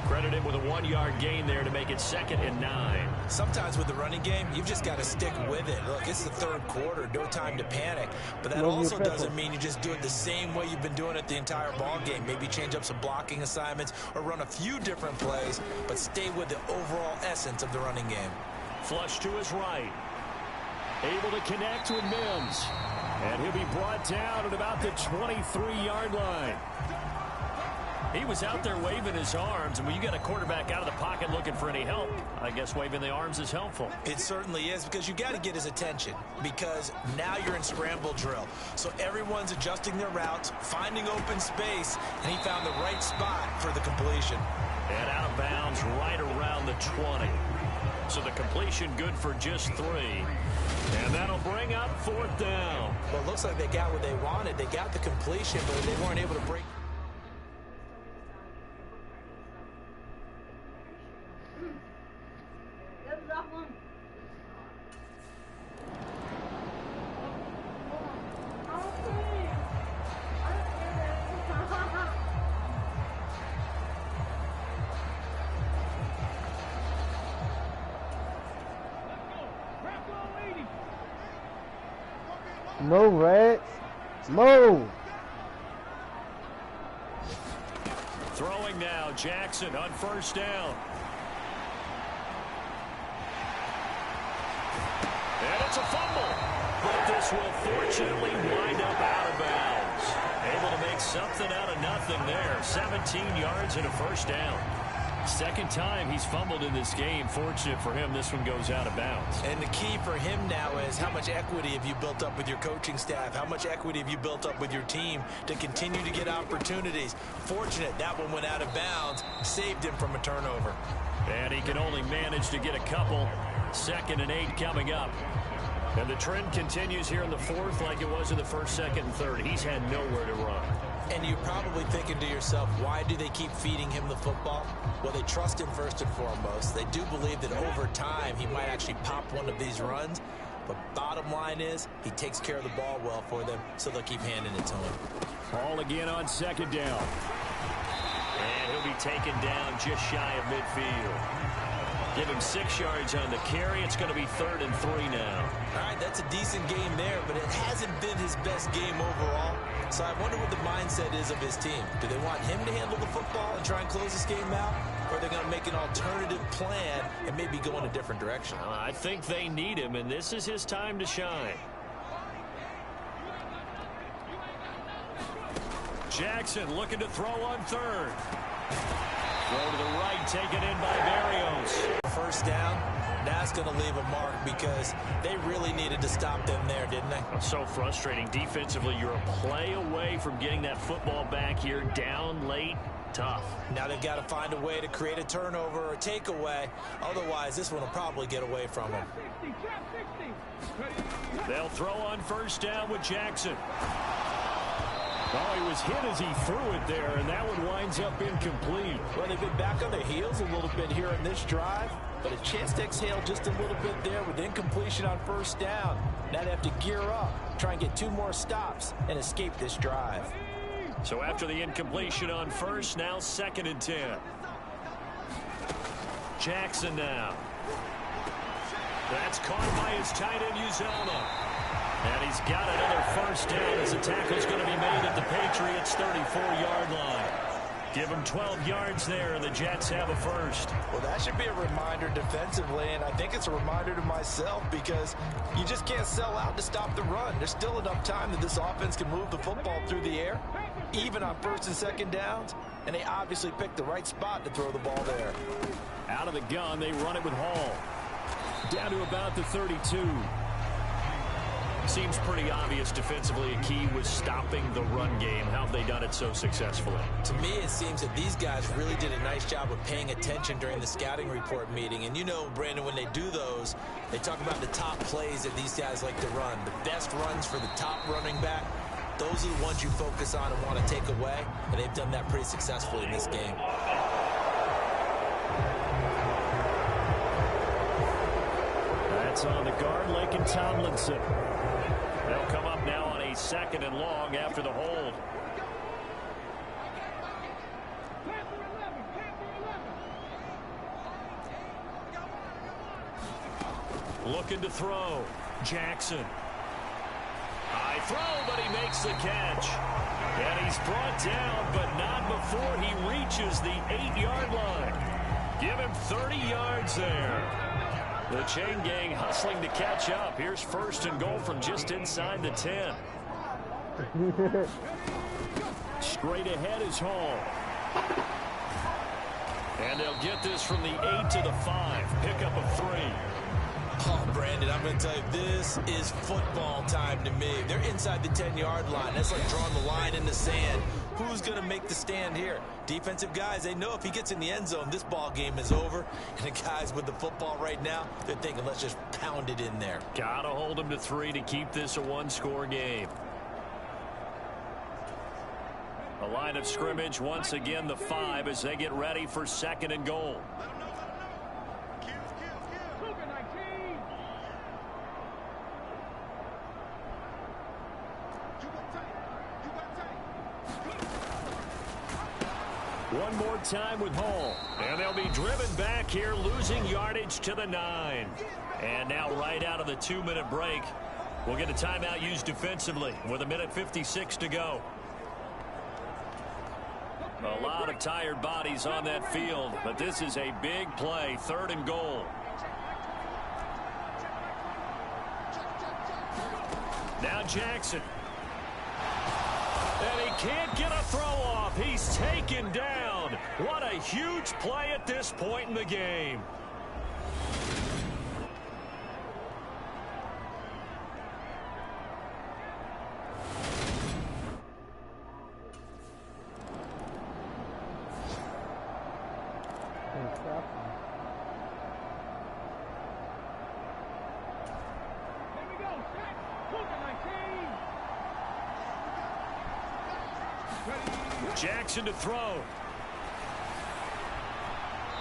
H: Credit him with a 1-yard gain there to make it 2nd and 9.
I: Sometimes with the running game, you've just got to stick with it. Look, it's the third quarter, no time to panic. But that also doesn't mean you just do it the same way you've been doing it the entire ball game. Maybe change up some blocking assignments or run a few different plays, but stay with the overall essence of the running game.
H: Flush to his right. Able to connect with Mims. And he'll be brought down at about the 23-yard line. He was out there waving his arms, and when you got a quarterback out of the pocket looking for any help, I guess waving the arms is helpful.
I: It certainly is, because you got to get his attention, because now you're in scramble drill. So everyone's adjusting their routes, finding open space, and he found the right spot for the completion.
H: And out of bounds right around the 20. So the completion good for just 3. And that'll bring up 4th down.
I: Well, it looks like they got what they wanted. They got the completion, but they weren't able to break.
A: Move, Red. Move.
H: Throwing now, Jackson on first down. And it's a fumble. But this will fortunately wind up out of bounds. Able to make something out of nothing there. 17 yards and a first down. Second time he's fumbled in this game. Fortunate for him, this one goes out of bounds.
I: And the key for him now is how much equity have you built up with your coaching staff? How much equity have you built up with your team to continue to get opportunities? Fortunate that one went out of bounds, saved him from a turnover.
H: And he can only manage to get a couple. 2nd and 8 coming up. And the trend continues here in the 4th like it was in the 1st, 2nd, and 3rd. He's had nowhere to run.
I: And you're probably thinking to yourself, why do they keep feeding him the football? Well, they trust him first and foremost. They do believe that over time he might actually pop one of these runs. But bottom line is, he takes care of the ball well for them, so they'll keep handing it to him.
H: Ball again on 2nd down. And he'll be taken down just shy of midfield. Give him 6 yards on the carry. It's going to be 3rd and 3 now.
I: All right, that's a decent game there, but it hasn't been his best game overall. So I wonder what the mindset is of his team. Do they want him to handle the football and try and close this game out? Or are they going to make an alternative plan and maybe go in a different direction?
H: I think they need him, and this is his time to shine. Jackson looking to throw on 3rd. Throw to the right, taken in by Barrios.
I: First down, that's going to leave a mark because they really needed to stop them there, didn't they?
H: So frustrating. Defensively, you're a play away from getting that football back here. Down late, tough.
I: Now they've got to find a way to create a turnover or a takeaway. Otherwise, this one will probably get away from them.
H: They'll throw on first down with Jackson. Oh, he was hit as he threw it there, and that one winds up incomplete.
I: Well, they've been back on their heels a little bit here in this drive, but a chance to exhale just a little bit there with incompletion on first down. Now they have to gear up, try and get 2 more stops, and escape this drive.
H: So after the incompletion on first, now 2nd and 10. Jackson now. That's caught by his tight end, Uzoma. And he's got another first down as the tackle's going to be made at the Patriots' 34-yard line. Give them 12 yards there, and the Jets have a first.
I: Well, that should be a reminder defensively, and I think it's a reminder to myself because you just can't sell out to stop the run. There's still enough time that this offense can move the football through the air, even on 1st and 2nd downs, and they obviously picked the right spot to throw the ball there.
H: Out of the gun, they run it with Hall. Down to about the 32. Seems pretty obvious defensively. A key was stopping the run game. How have they done it so successfully?
I: To me, it seems that these guys really did a nice job of paying attention during the scouting report meeting. And you know, Brandon, when they do those, they talk about the top plays that these guys like to run. The best runs for the top running back. Those are the ones you focus on and want to take away. And they've done that pretty successfully in this game.
H: That's on the guard, Laken Tomlinson. They'll come up now on a 2nd and long after the hold. Looking to throw. Jackson. High throw, but he makes the catch. And he's brought down, but not before he reaches the 8-yard line. Give him 30 yards there. The chain gang hustling to catch up. Here's 1st and goal from just inside the 10. Straight ahead is Hall. And they'll get this from the 8 to the 5. Pickup of 3.
I: Oh, Brandon, I'm going to tell you, this is football time to me. They're inside the 10-yard line. That's like drawing the line in the sand. Who's going to make the stand here? Defensive guys, they know if he gets in the end zone, this ball game is over. And the guys with the football right now, they're thinking, let's just pound it in there.
H: Got to hold them to 3 to keep this a 1-score game. A line of scrimmage, once again, the 5 as they get ready for 2nd and goal. One more time with Hall. And they'll be driven back here, losing yardage to the 9. And now right out of the 2-minute break, we'll get a timeout used defensively with 1:56 to go. A lot of tired bodies on that field, but this is a big play, 3rd and goal. Now Jackson. And he can't get a throw off. He's taken down. What a huge play at this point in the game. Jackson to throw.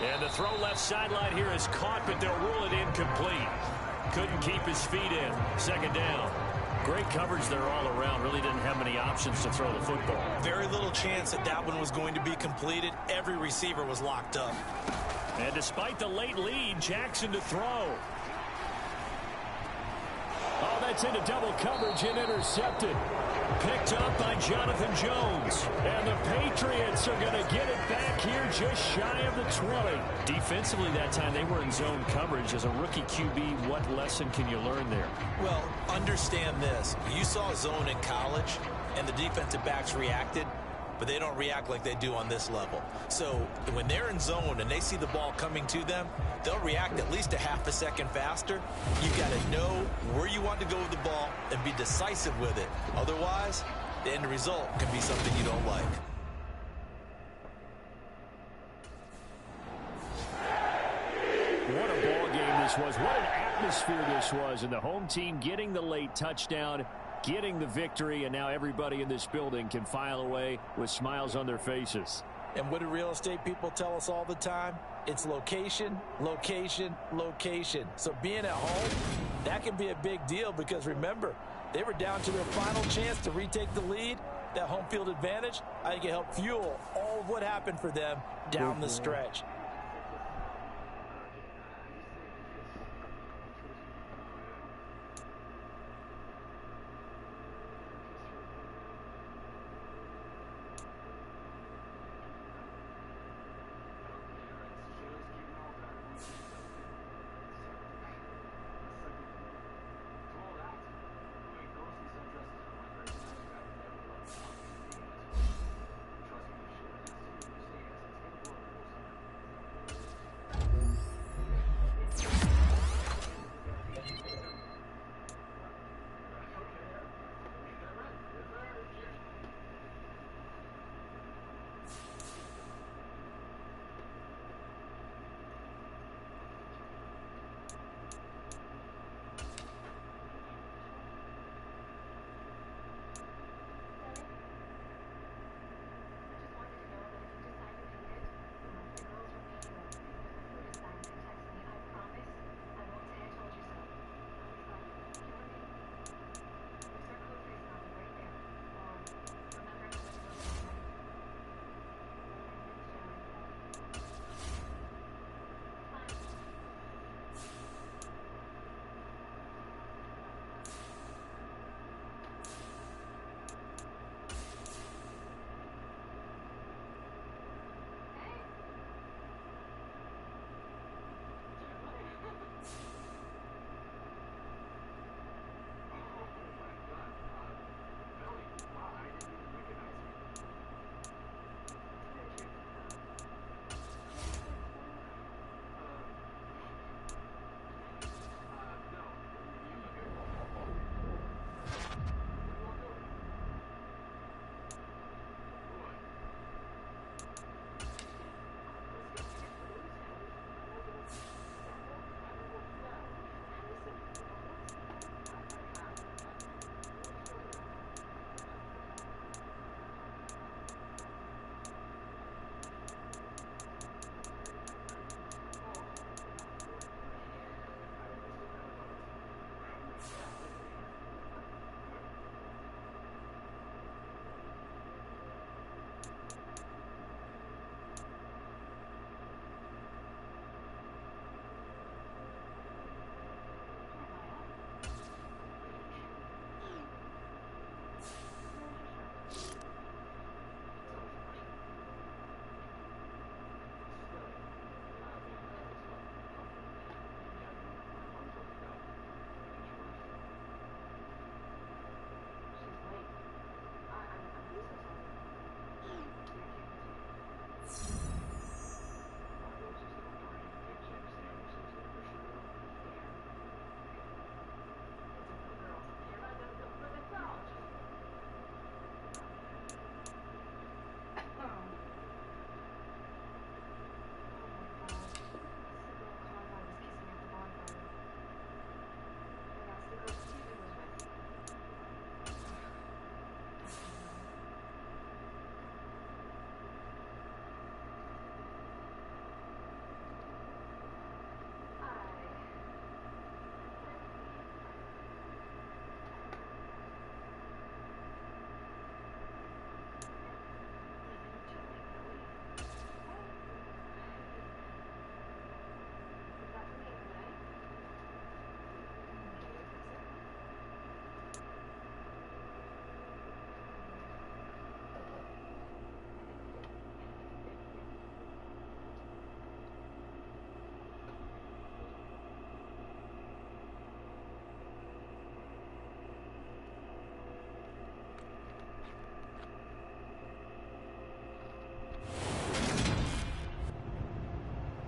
H: And the throw left sideline here is caught, but they'll rule it incomplete. Couldn't keep his feet in. 2nd down. Great coverage there all around. Really didn't have many options to throw the football.
I: Very little chance that that one was going to be completed. Every receiver was locked up.
H: And despite the late lead, Jackson to throw. Oh, that's into double coverage and intercepted. Picked up by Jonathan Jones. And the Patriots are going to get it back here just shy of the 20. Defensively that time, they were in zone coverage. As a rookie QB, what lesson can you learn there?
I: Well, understand this. You saw zone in college, and the defensive backs reacted, but they don't react like they do on this level. So when they're in zone and they see the ball coming to them, they'll react at least a half a second faster. You've got to know where you want to go with the ball and be decisive with it. Otherwise, the end result can be something you don't like.
H: What a ball game this was. What an atmosphere this was. And the home team getting the late touchdown, getting the victory, and now everybody in this building can file away with smiles on their faces.
I: And what do real estate people tell us all the time? It's location, location, location. So being at home, that can be a big deal because remember, they were down to their final chance to retake the lead. That home field advantage, I think it helped fuel all of what happened for them down the stretch.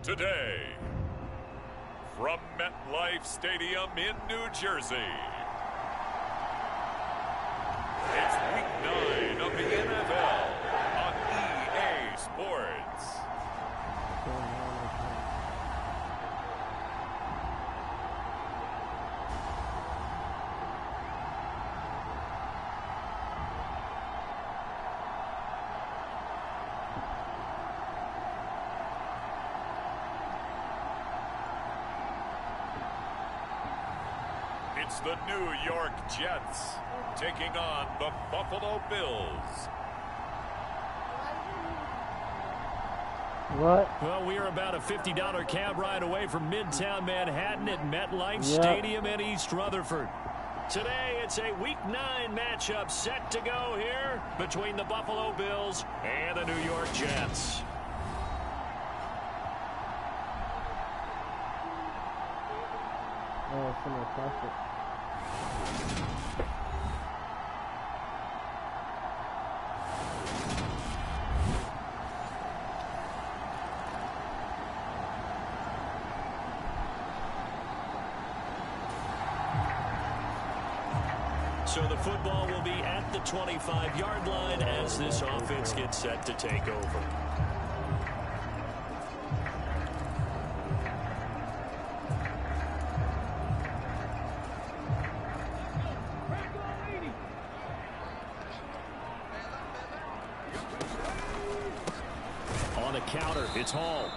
L: Today, from MetLife Stadium in New Jersey, it's Week 9 of the NFL on EA Sports. It's the New York Jets taking on the Buffalo Bills.
A: What?
H: Well, we are about a $50 cab ride away from Midtown Manhattan at MetLife Stadium in East Rutherford. Today, it's a Week 9 matchup set to go here between the Buffalo Bills and the New York Jets.
A: Oh, it's similar plastic.
H: So the football will be at the 25-yard line as this offense gets set to take over. On the counter, it's Hall.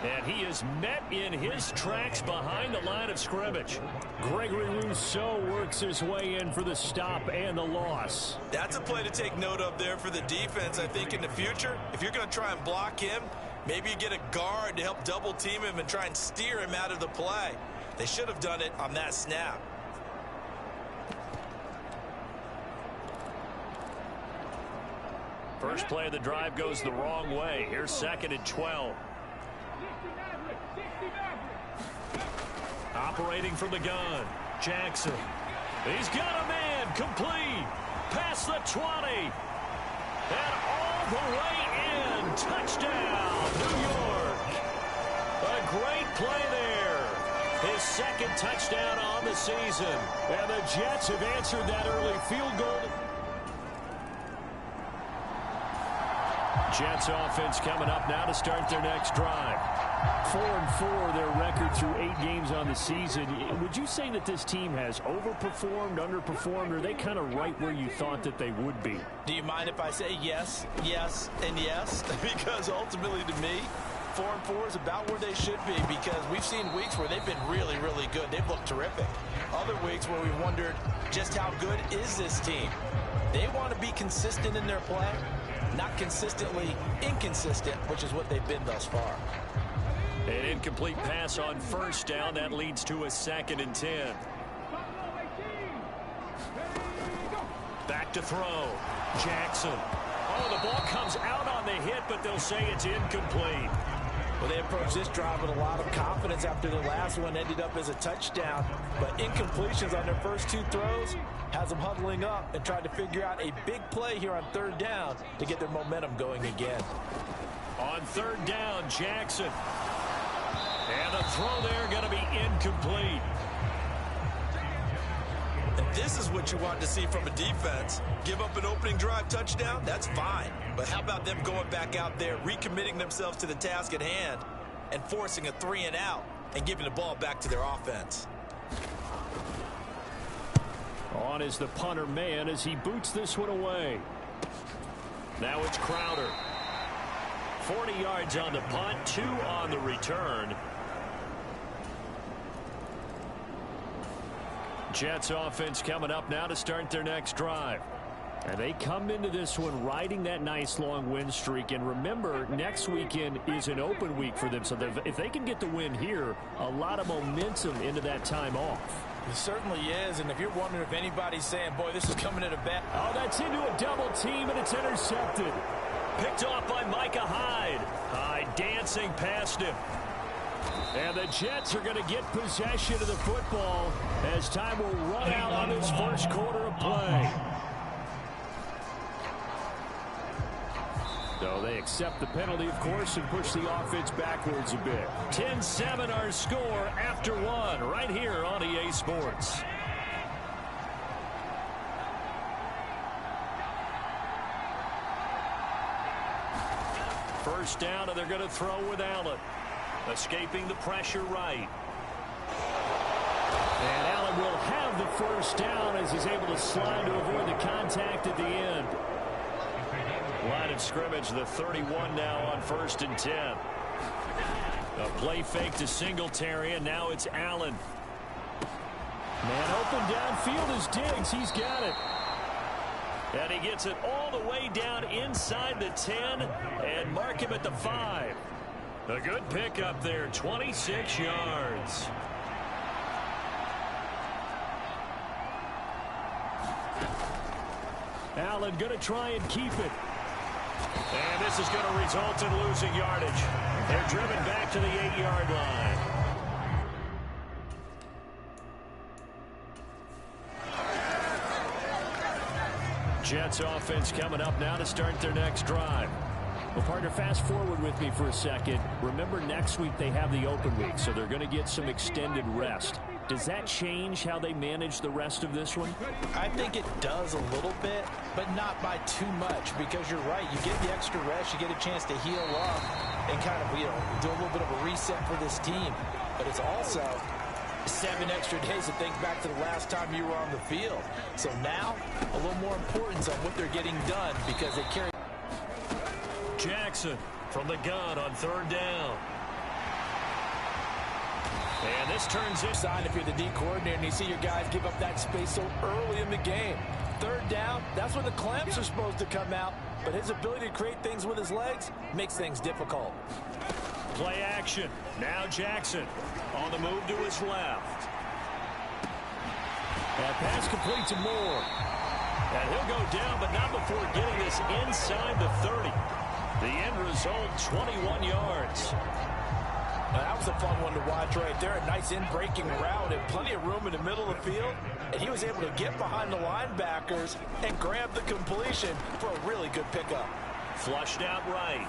H: And he is met in his tracks behind the line of scrimmage. Gregory Rousseau works his way in for the stop and the loss.
I: That's a play to take note of there for the defense, I think, in the future. If you're going to try and block him, maybe you get a guard to help double team him and try and steer him out of the play. They should have done it on that snap.
H: First play of the drive goes the wrong way. Here's 2nd and 12. Operating from the gun, Jackson. He's got a man, complete, past the 20, and all the way in. Touchdown, New York. A great play there. His 2nd touchdown on the season. And the Jets have answered that early field goal. Jets offense coming up now to start their next drive. 4-4 their record through 8 games on the season. Would you say that this team has overperformed, underperformed, or are they kind of right where you thought that they would be?
I: Do you mind if I say yes, yes, and yes? Because ultimately to me, 4-4 is about where they should be, because we've seen weeks where they've been really, really good. They've looked terrific. Other weeks where we've wondered just how good is this team. They want to be consistent in their play, not consistently inconsistent, which is what they've been thus far.
H: An incomplete pass on first down. That leads to a 2nd and 10. Back to throw. Jackson. Oh, the ball comes out on the hit, but they'll say it's incomplete.
I: Well, they approached this drive with a lot of confidence after the last one ended up as a touchdown. But incompletions on their first 2 throws has them huddling up and trying to figure out a big play here on 3rd down to get their momentum going again.
H: On 3rd down, Jackson. And the throw there going to be incomplete.
I: And this is what you want to see from a defense. Give up an opening drive touchdown, that's fine. But how about them going back out there, recommitting themselves to the task at hand, and forcing a 3-and-out and giving the ball back to their offense.
H: On is the punter man as he boots this one away. Now it's Crowder. 40 yards on the punt, 2 on the return. Jets offense coming up now to start their next drive. And they come into this one riding that nice long win streak. And remember, next weekend is an open week for them. So if they can get the win here, a lot of momentum into that time off.
I: It certainly is. And if you're wondering if anybody's saying, boy, this is coming at a bet.
H: Oh, that's into a double team, and it's intercepted. Picked off by Micah Hyde. Hyde dancing past him. And the Jets are going to get possession of the football as time will run out on this first quarter of play. So they accept the penalty, of course, and push the offense backwards a bit. 10-7 our score after 1 right here on EA Sports. First down, and they're going to throw with Allen. Escaping the pressure right. And Allen will have the first down as he's able to slide to avoid the contact at the end. Line of scrimmage, the 31 now on 1st and 10. A play fake to Singletary, and now it's Allen. Man open downfield is Diggs. He's got it. And he gets it all the way down inside the 10 and mark him at the 5. A good pickup there, 26 yards. Allen going to try and keep it. And this is going to result in losing yardage. They're driven back to the 8-yard line. Jets offense coming up now to start their next drive. Well, partner, fast forward with me for a second. Remember, next week they have the open week, so they're going to get some extended rest. Does that change how they manage the rest of this one?
I: I think it does a little bit, but not by too much, because you're right. You get the extra rest, you get a chance to heal up and kind of, do a little bit of a reset for this team. But it's also 7 extra days to think back to the last time you were on the field. So now, a little more importance on what they're getting done because they carry.
H: Jackson from the gun on 3rd down. And this turns inside
I: if you're the D coordinator and you see your guys give up that space so early in the game. 3rd down, that's when the clamps are supposed to come out. But his ability to create things with his legs makes things difficult.
H: Play action. Now Jackson on the move to his left. That pass complete to Moore. And he'll go down, but not before getting this inside the 30. The end result, 21 yards.
I: That was a fun one to watch right there. A nice in-breaking route and plenty of room in the middle of the field. And he was able to get behind the linebackers and grab the completion for a really good pickup.
H: Flushed out right.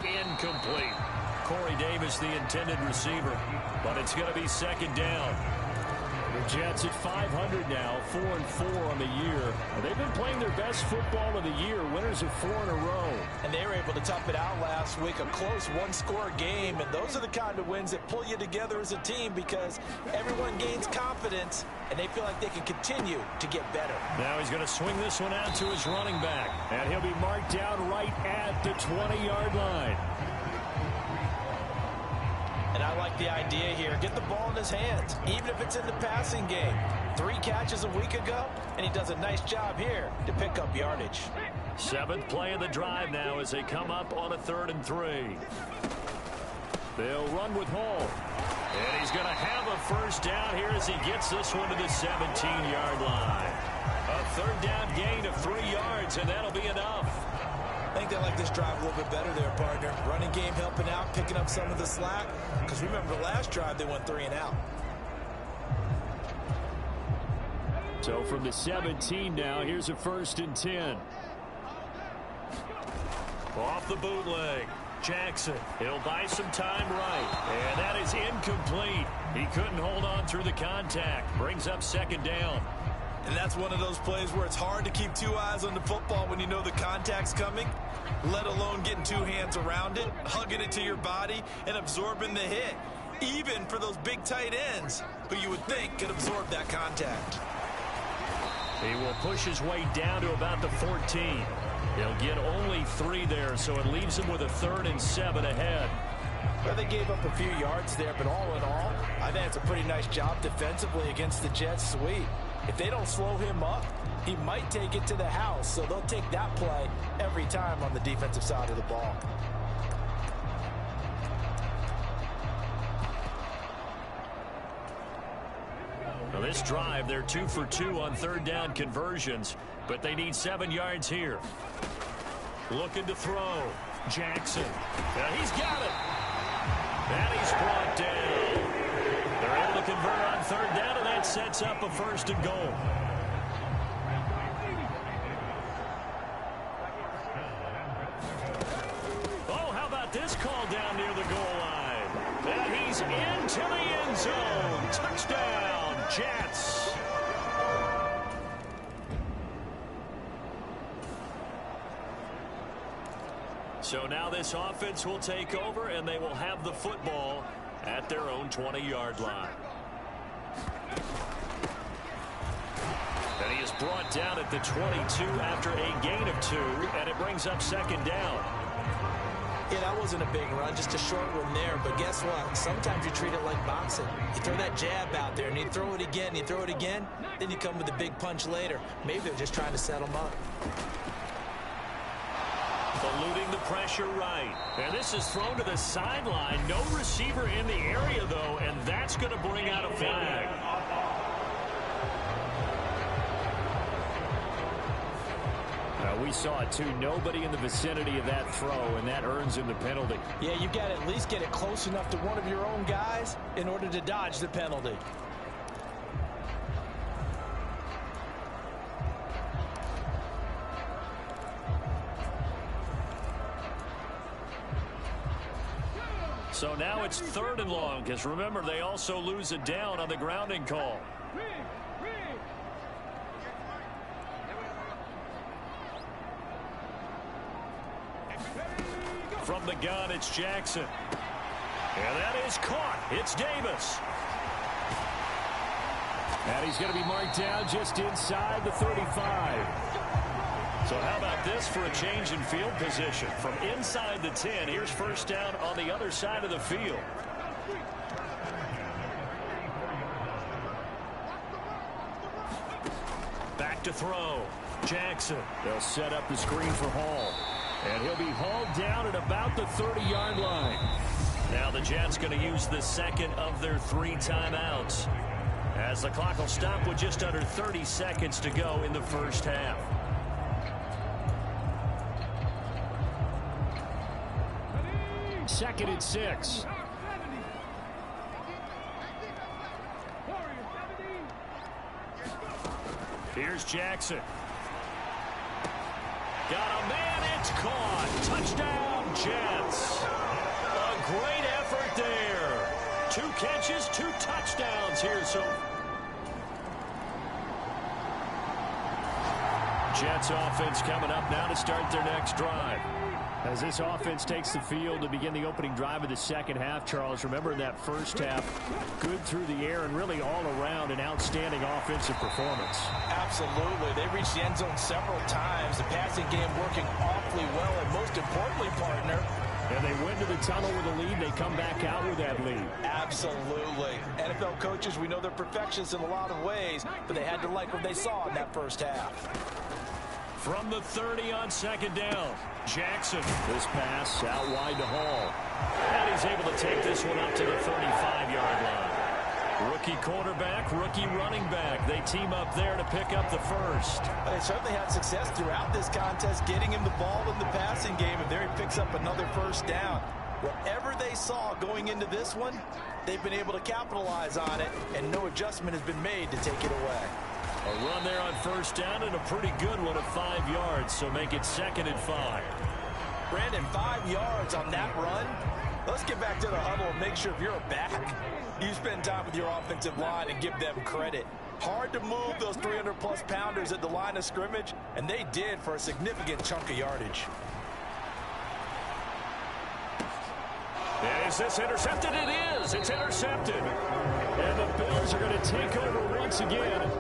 H: Incomplete. Corey Davis, the intended receiver. But it's going to be 2nd down. The Jets at 500 now, 4-4 on the year. They've been playing their best football of the year, winners of 4 in a row.
I: And they were able to tough it out last week, a close 1-score game. And those are the kind of wins that pull you together as a team because everyone gains confidence and they feel like they can continue to get better.
H: Now he's going to swing this one out to his running back. And he'll be marked down right at the 20-yard line.
I: And I like the idea here. Get the ball in his hands, even if it's in the passing game. 3 catches a week ago, and he does a nice job here to pick up yardage.
H: 7th play of the drive now as they come up on a 3rd and 3. They'll run with Hall. And he's going to have a 1st down here as he gets this one to the 17-yard line. A 3rd down gain of 3 yards, and that'll be enough.
I: I think they like this drive a little bit better there, partner. Running game helping out, picking up some of the slack. Because remember, the last drive, they went 3 and out.
H: So from the 17 now, here's a 1st and 10. Off the bootleg. Jackson, he'll buy some time right. And that is incomplete. He couldn't hold on through the contact. Brings up 2nd down.
I: And that's one of those plays where it's hard to keep 2 eyes on the football when you know the contact's coming, let alone getting 2 hands around it, hugging it to your body, and absorbing the hit, even for those big tight ends who you would think could absorb that contact.
H: He will push his way down to about the 14. He'll get only 3 there, so it leaves him with a 3rd and 7 ahead.
I: Well, they gave up a few yards there, but all in all, I think it's a pretty nice job defensively against the Jets sweep. If they don't slow him up, he might take it to the house, so they'll take that play every time on the defensive side of the ball.
H: Now this drive, they're 2 for 2 on 3rd down conversions, but they need 7 yards here. Looking to throw. Jackson. Now he's got it. And he's brought down. They're able to convert on 3rd down, and that sets up a 1st and goal. Oh, how about this call down near the goal line? And he's into the end zone. Touchdown, Jets. So now this offense will take over, and they will have the football at their own 20-yard line. And he is brought down at the 22 after a gain of 2, and it brings up 2nd down.
I: Yeah, that wasn't a big run, just a short one there. But guess what? Sometimes you treat it like boxing. You throw that jab out there, and you throw it again, you throw it again, then you come with a big punch later. Maybe they're just trying to set them up.
H: Eluding the pressure right. And this is thrown to the sideline. No receiver in the area, though, and that's going to bring out a flag. We saw it, too. Nobody in the vicinity of that throw, and that earns him the penalty.
I: Yeah, you got to at least get it close enough to one of your own guys in order to dodge the penalty.
H: So now it's 3rd and long, because remember, they also lose it down on the grounding call. From the gun, it's Jackson. And that is caught. It's Davis. And he's going to be marked down just inside the 35. So how about this for a change in field position? From inside the 10, here's first down on the other side of the field. Back to throw. Jackson. They'll set up the screen for Hall. And he'll be hauled down at about the 30-yard line. Now the Jets going to use the second of their 3 timeouts, as the clock will stop with just under 30 seconds to go in the first half. Second and 6. Here's Jackson. Got a man, it's caught. Touchdown, Jets. A great effort there. 2 catches, 2 touchdowns here. So Jets offense coming up now to start their next drive. As this offense takes the field to begin the opening drive of the second half, Charles, remember in that first half, good through the air and really all around an outstanding offensive performance.
I: Absolutely. They reached the end zone several times. The passing game working awfully well, and most importantly, partner,
H: and they went to the tunnel with a lead. They come back out with that lead.
I: Absolutely. NFL coaches, we know they're perfectionists in a lot of ways, but they had to like what they saw in that first half.
H: From the 30 on second down, Jackson. This pass out wide to Hall. And he's able to take this one up to the 35-yard line. Rookie quarterback, rookie running back. They team up there to pick up the first.
I: They certainly had success throughout this contest, getting him the ball in the passing game, and there he picks up another first down. Whatever they saw going into this one, they've been able to capitalize on it, and no adjustment has been made to take it away.
H: A run there on first down and a pretty good one of 5 yards, so make it 2nd and 5.
I: Brandon, 5 yards on that run. Let's get back to the huddle and make sure if you're a back, you spend time with your offensive line and give them credit. Hard to move those 300-plus pounders at the line of scrimmage, and they did for a significant chunk of yardage.
H: Is this intercepted? It is. It's intercepted. And the Bills are going to take over once again.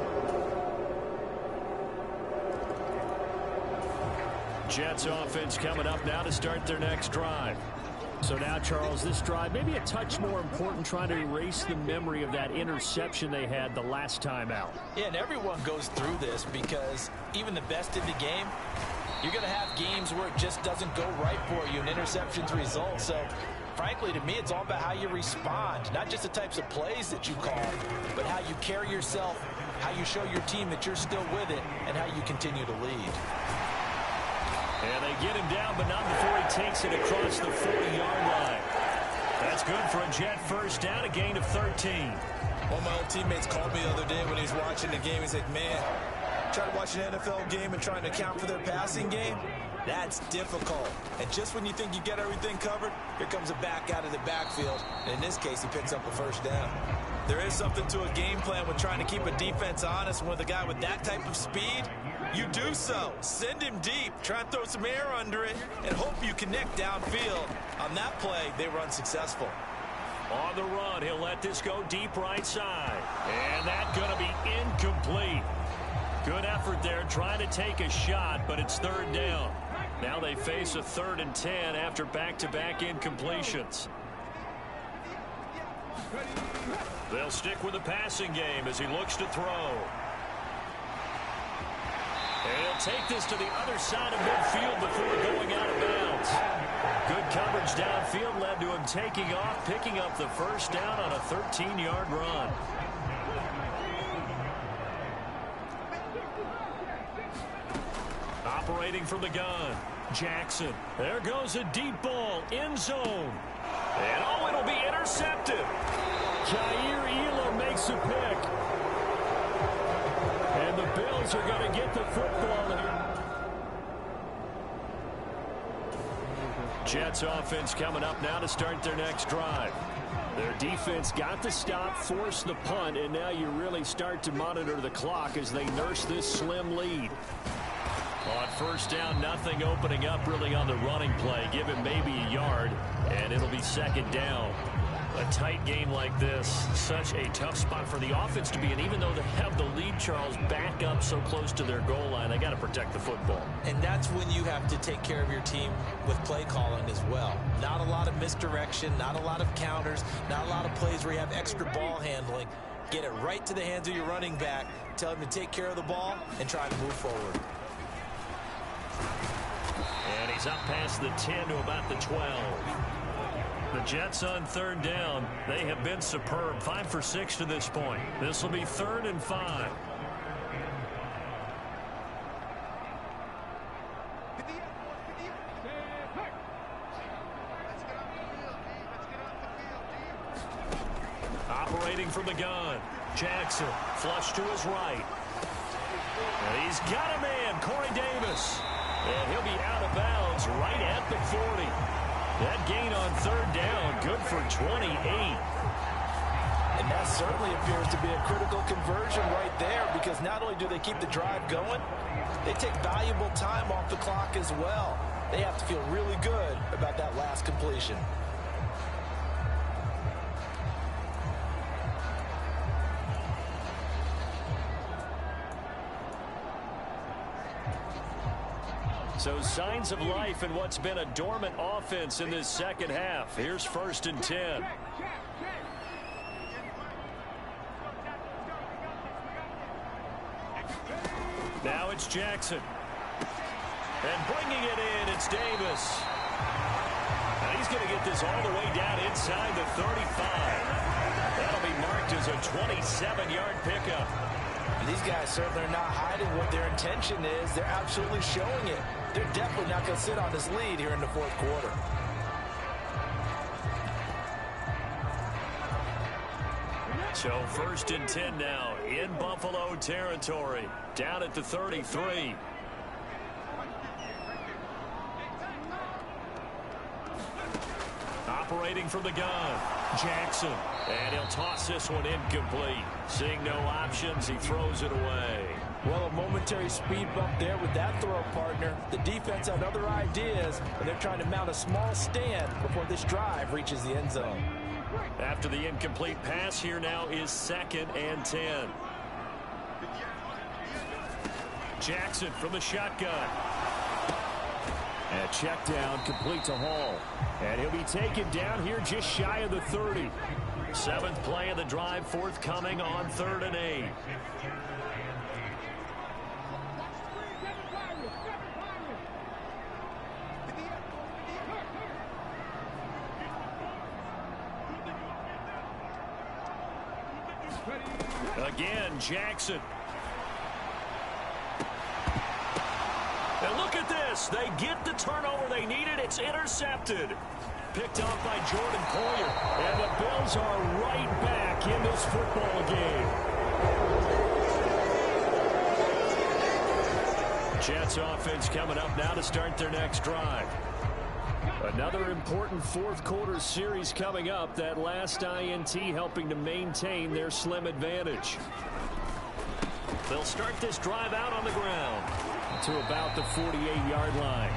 H: Jets offense coming up now to start their next drive. So now, Charles, this drive maybe a touch more important, trying to erase the memory of that interception they had the last time out.
I: Yeah, and everyone goes through this because even the best in the game, you're going to have games where it just doesn't go right for you and interceptions result. So, frankly, to me, it's all about how you respond, not just the types of plays that you call, but how you carry yourself, how you show your team that you're still with it, and how you continue to lead.
H: And they get him down, but not before he takes it across the 40-yard line. That's good for a Jet first down, a gain of 13.
M: One of my old teammates called me the other day when he was watching the game. He's like, man, trying to watch an NFL game and trying to account for their passing game, that's difficult. And just when you think you get everything covered, here comes a back out of the backfield. And in this case, he picks up a first down. There is something to a game plan with trying to keep a defense honest. With a guy with that type of speed, you do so. Send him deep. Try and throw some air under it and hope you connect downfield. On that play, they were unsuccessful.
H: On the run, he'll let this go deep right side. And that's going to be incomplete. Good effort there, trying to take a shot, but it's third down. Now they face a 3rd and 10 after back-to-back incompletions. They'll stick with the passing game as he looks to throw. And he'll take this to the other side of midfield before going out of bounds. Good coverage downfield led to him taking off, picking up the first down on a 13-yard run. Operating from the gun, Jackson. There goes a deep ball, end zone. And oh, it'll be intercepted. Jair Elam makes a pick. And the Bills are going to get the football here. Jets offense coming up now to start their next drive. Their defense got the stop, forced the punt, and now you really start to monitor the clock as they nurse this slim lead. On first down, nothing opening up really on the running play. Give him maybe a yard, and it'll be second down. A tight game like this, such a tough spot for the offense to be in. Even though they have the lead, Charles, back up so close to their goal line, they got to protect the football.
I: And that's when you have to take care of your team with play calling as well. Not a lot of misdirection, not a lot of counters, not a lot of plays where you have extra ball handling. Get it right to the hands of your running back, tell him to take care of the ball, and try to move forward.
H: And he's up past the 10 to about the 12. The Jets on third down. They have been superb. 5 for 6 to this point. This will be 3rd and 5. Operating from the gun. Jackson, flush to his right. And he's got a man, Corey Davis. And he'll be out of bounds right at the 40. That gain on third down, good for 28.
I: And that certainly appears to be a critical conversion right there, because not only do they keep the drive going, they take valuable time off the clock as well. They have to feel really good about that last completion.
H: So signs of life in what's been a dormant offense in this second half. Here's 1st and 10. Now it's Jackson. And bringing it in, it's Davis. And he's going to get this all the way down inside the 35. That'll be marked as a 27-yard pickup.
I: And these guys certainly are not hiding what their intention is. They're absolutely showing it. They're definitely not going to sit on this lead here in the fourth quarter.
H: So 1st and 10 now in Buffalo territory. Down at the 33. Operating from the gun, Jackson. And he'll toss this one incomplete. Seeing no options, he throws it away.
I: Well, a momentary speed bump there with that throw, partner. The defense had other ideas, and they're trying to mount a small stand before this drive reaches the end zone.
H: After the incomplete pass, here now is 2nd and 10. Jackson from the shotgun. And check down, complete to Hall. And he'll be taken down here just shy of the 30. 7th play of the drive forthcoming on 3rd and 8. Again, Jackson. And look at this. They get the turnover they needed. It's intercepted. Picked off by Jordan Poyer. And the Bills are right back in this football game. Jets offense coming up now to start their next drive. Another important fourth quarter series coming up. That last INT helping to maintain their slim advantage. They'll start this drive out on the ground to about the 48-yard line.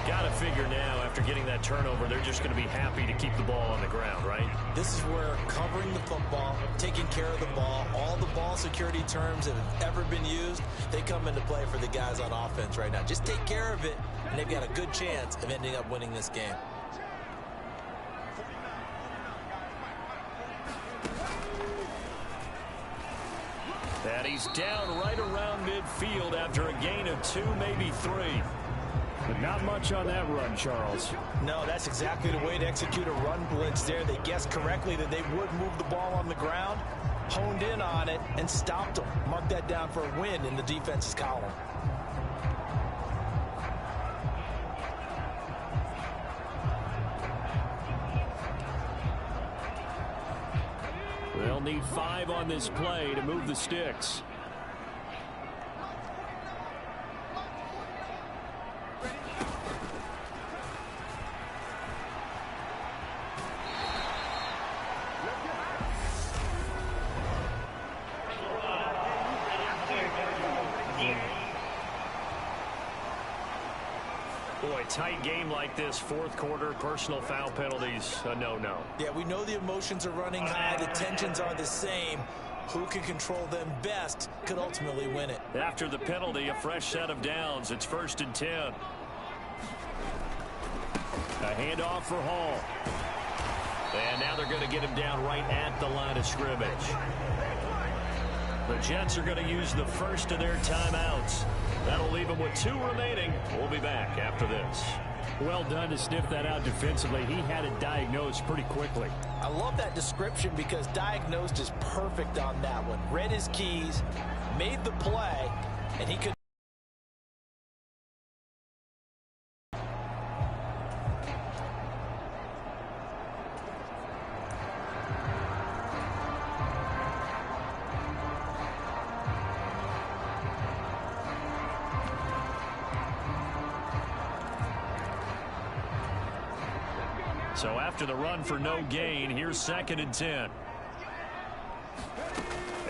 H: Got to figure now, after getting that turnover, they're just going to be happy to keep the ball on the ground, right?
I: This is where covering the football, taking care of the ball, all the ball security terms that have ever been used, they come into play for the guys on offense right now. Just take care of it, and they've got a good chance of ending up winning this game.
H: And he's down right around midfield after a gain of 2, maybe 3.
K: But not much on that run, Charles.
I: No, that's exactly the way to execute a run blitz there. They guessed correctly that they would move the ball on the ground, honed in on it, and stopped them. Mark that down for a win in the defense's column.
H: They'll need 5 on this play to move the sticks. Boy, tight game like this, fourth quarter, personal foul penalties, a no-no.
I: Yeah, we know the emotions are running high, the tensions are the same. Who can control them best could ultimately win it.
H: After the penalty, a fresh set of downs. It's 1st and 10. A handoff for Hall. And now they're going to get him down right at the line of scrimmage. The Jets are going to use the first of their timeouts. That'll leave them with 2 remaining. We'll be back after this.
K: Well done to sniff that out defensively. He had it diagnosed pretty quickly.
I: I love that description because diagnosed is perfect on that one. Read his keys, made the play, and he could.
H: So after the run for no gain, here's 2nd and 10.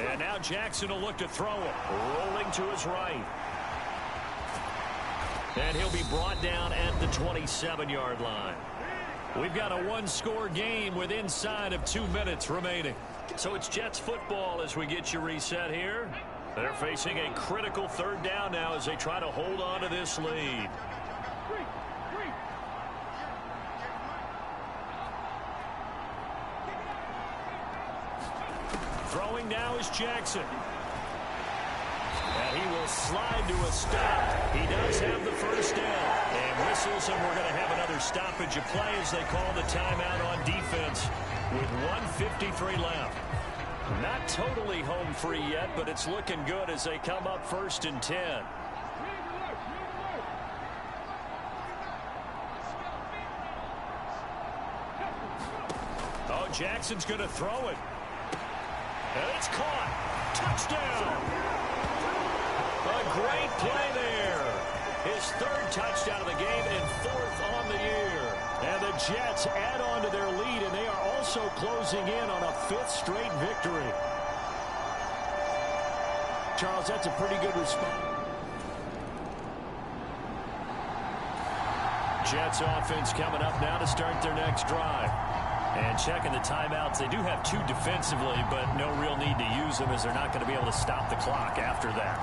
H: And now Jackson will look to throw it. Rolling to his right. And he'll be brought down at the 27-yard line. We've got a 1-score game with inside of 2 minutes remaining. So it's Jets football as we get you reset here. They're facing a critical 3rd down now as they try to hold on to this lead. Throwing now is Jackson. And he will slide to a stop. He does have the first down. And whistles, and we're going to have another stoppage of play as they call the timeout on defense with 1:53 left. Not totally home free yet, but it's looking good as they come up 1st and 10. Oh, Jackson's going to throw it. And it's caught. Touchdown. A great play there. His 3rd touchdown of the game and 4th on the year. And the Jets add on to their lead, and they are also closing in on a 5th straight victory.
K: Charles, that's a pretty good response.
H: Jets offense coming up now to start their next drive. And checking the timeouts, they do have 2 defensively, but no real need to use them as they're not going to be able to stop the clock after that.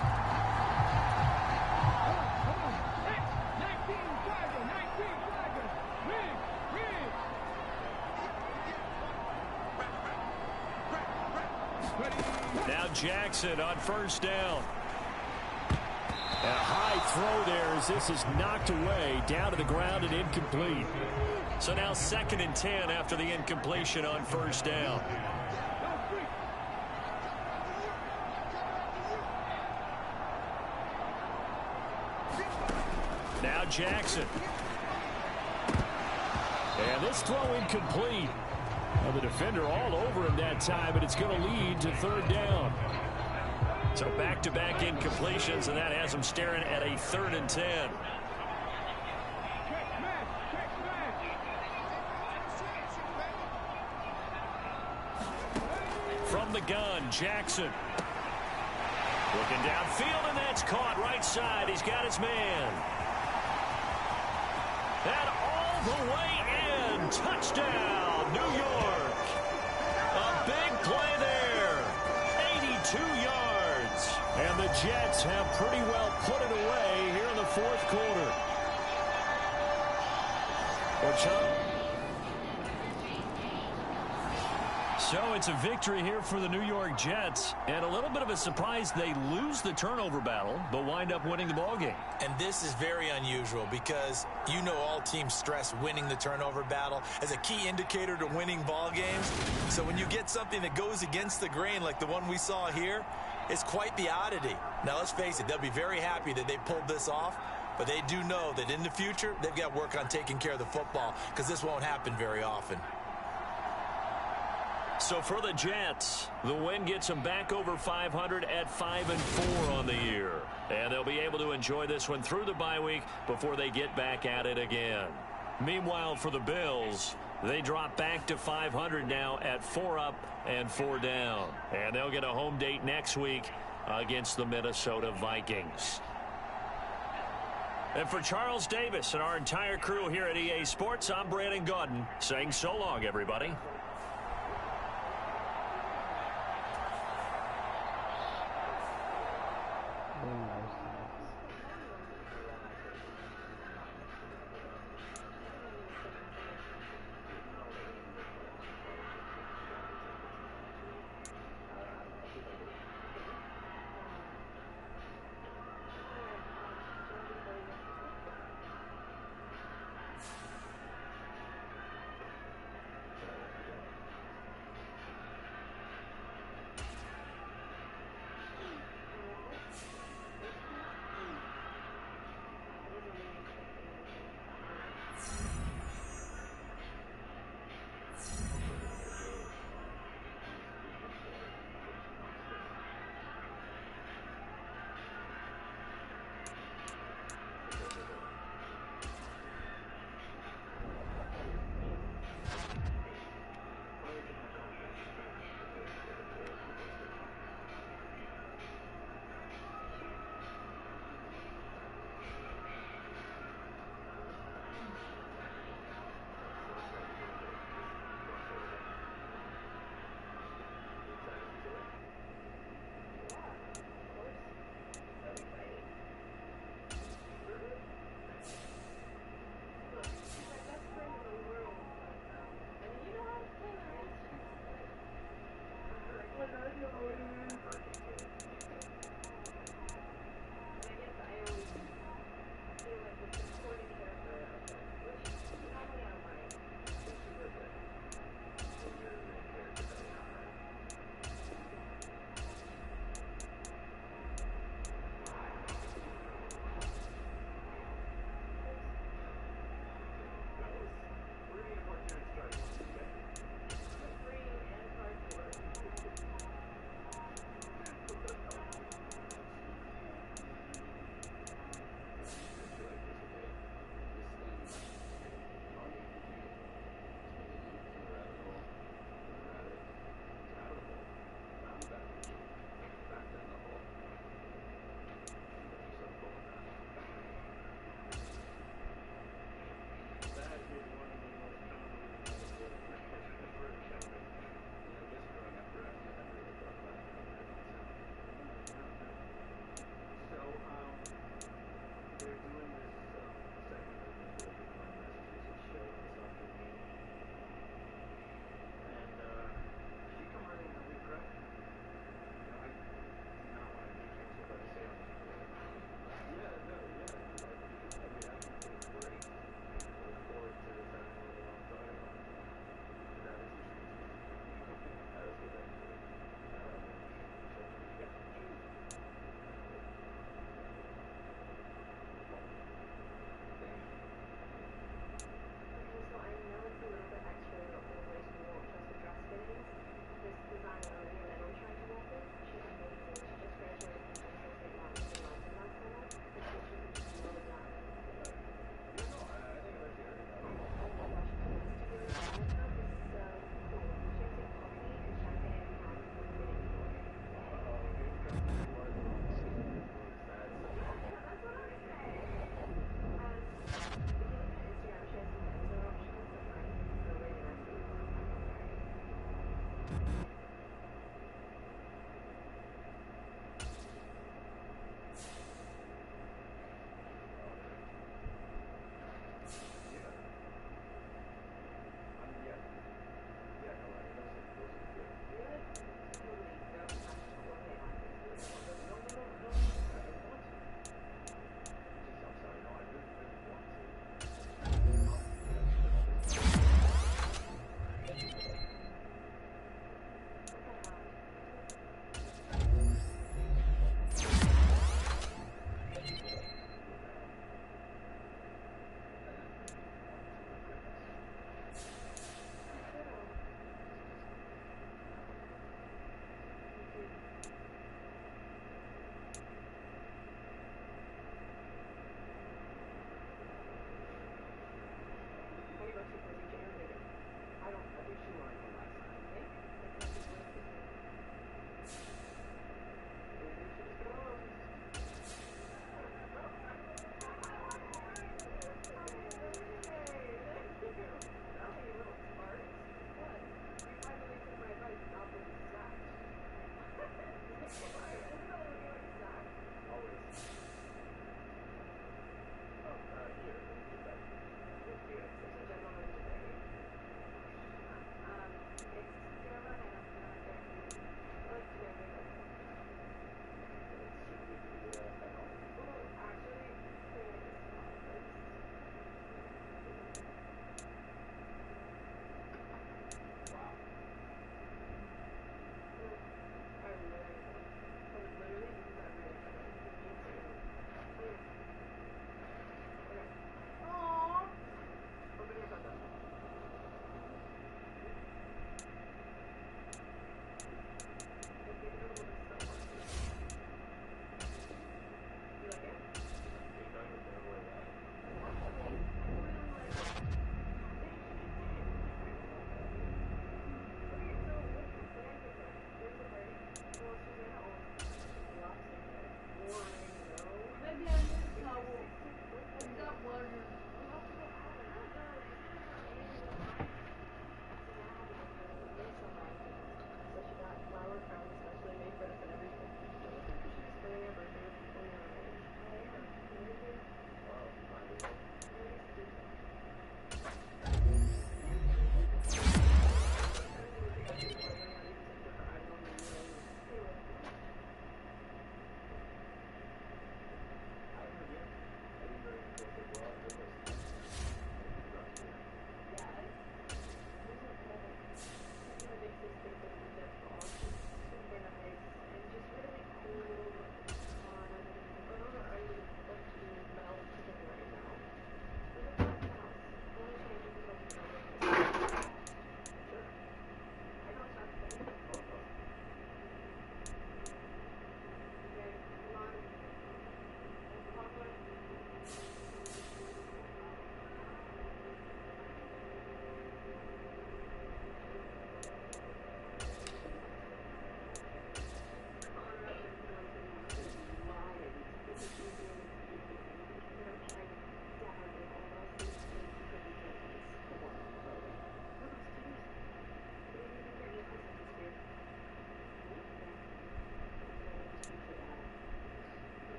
H: Now Jackson on 1st down.
K: A high throw there as this is knocked away, down to the ground and incomplete.
H: So now 2nd and 10 after the incompletion on 1st down. Now Jackson.
K: And this throw incomplete. Well, the defender all over him that time, but it's going to lead to 3rd down.
H: So back-to-back incompletions, and that has them staring at a 3rd and 10. From the gun, Jackson. Looking downfield, and that's caught right side. He's got his man. touchdown, New York. A big play there. 82 yards. And the Jets have pretty well put it away here in the fourth quarter. So it's a victory here for the New York Jets, and a little bit of a surprise they lose the turnover battle, but wind up winning the ballgame.
I: And this is very unusual because you know all teams stress winning the turnover battle as a key indicator to winning ball games. So when you get something that goes against the grain like the one we saw here, it's quite the oddity. Now let's face it, they'll be very happy that they pulled this off, but they do know that in the future they've got to work on taking care of the football because this won't happen very often.
H: So for the Jets, the win gets them back over 500 at 5-4 on the year. And they'll be able to enjoy this one through the bye week before they get back at it again. Meanwhile, for the Bills, they drop back to 500 now at 4 up and 4 down. And they'll get a home date next week against the Minnesota Vikings. And for Charles Davis and our entire crew here at EA Sports, I'm Brandon Gaudin saying so long, everybody.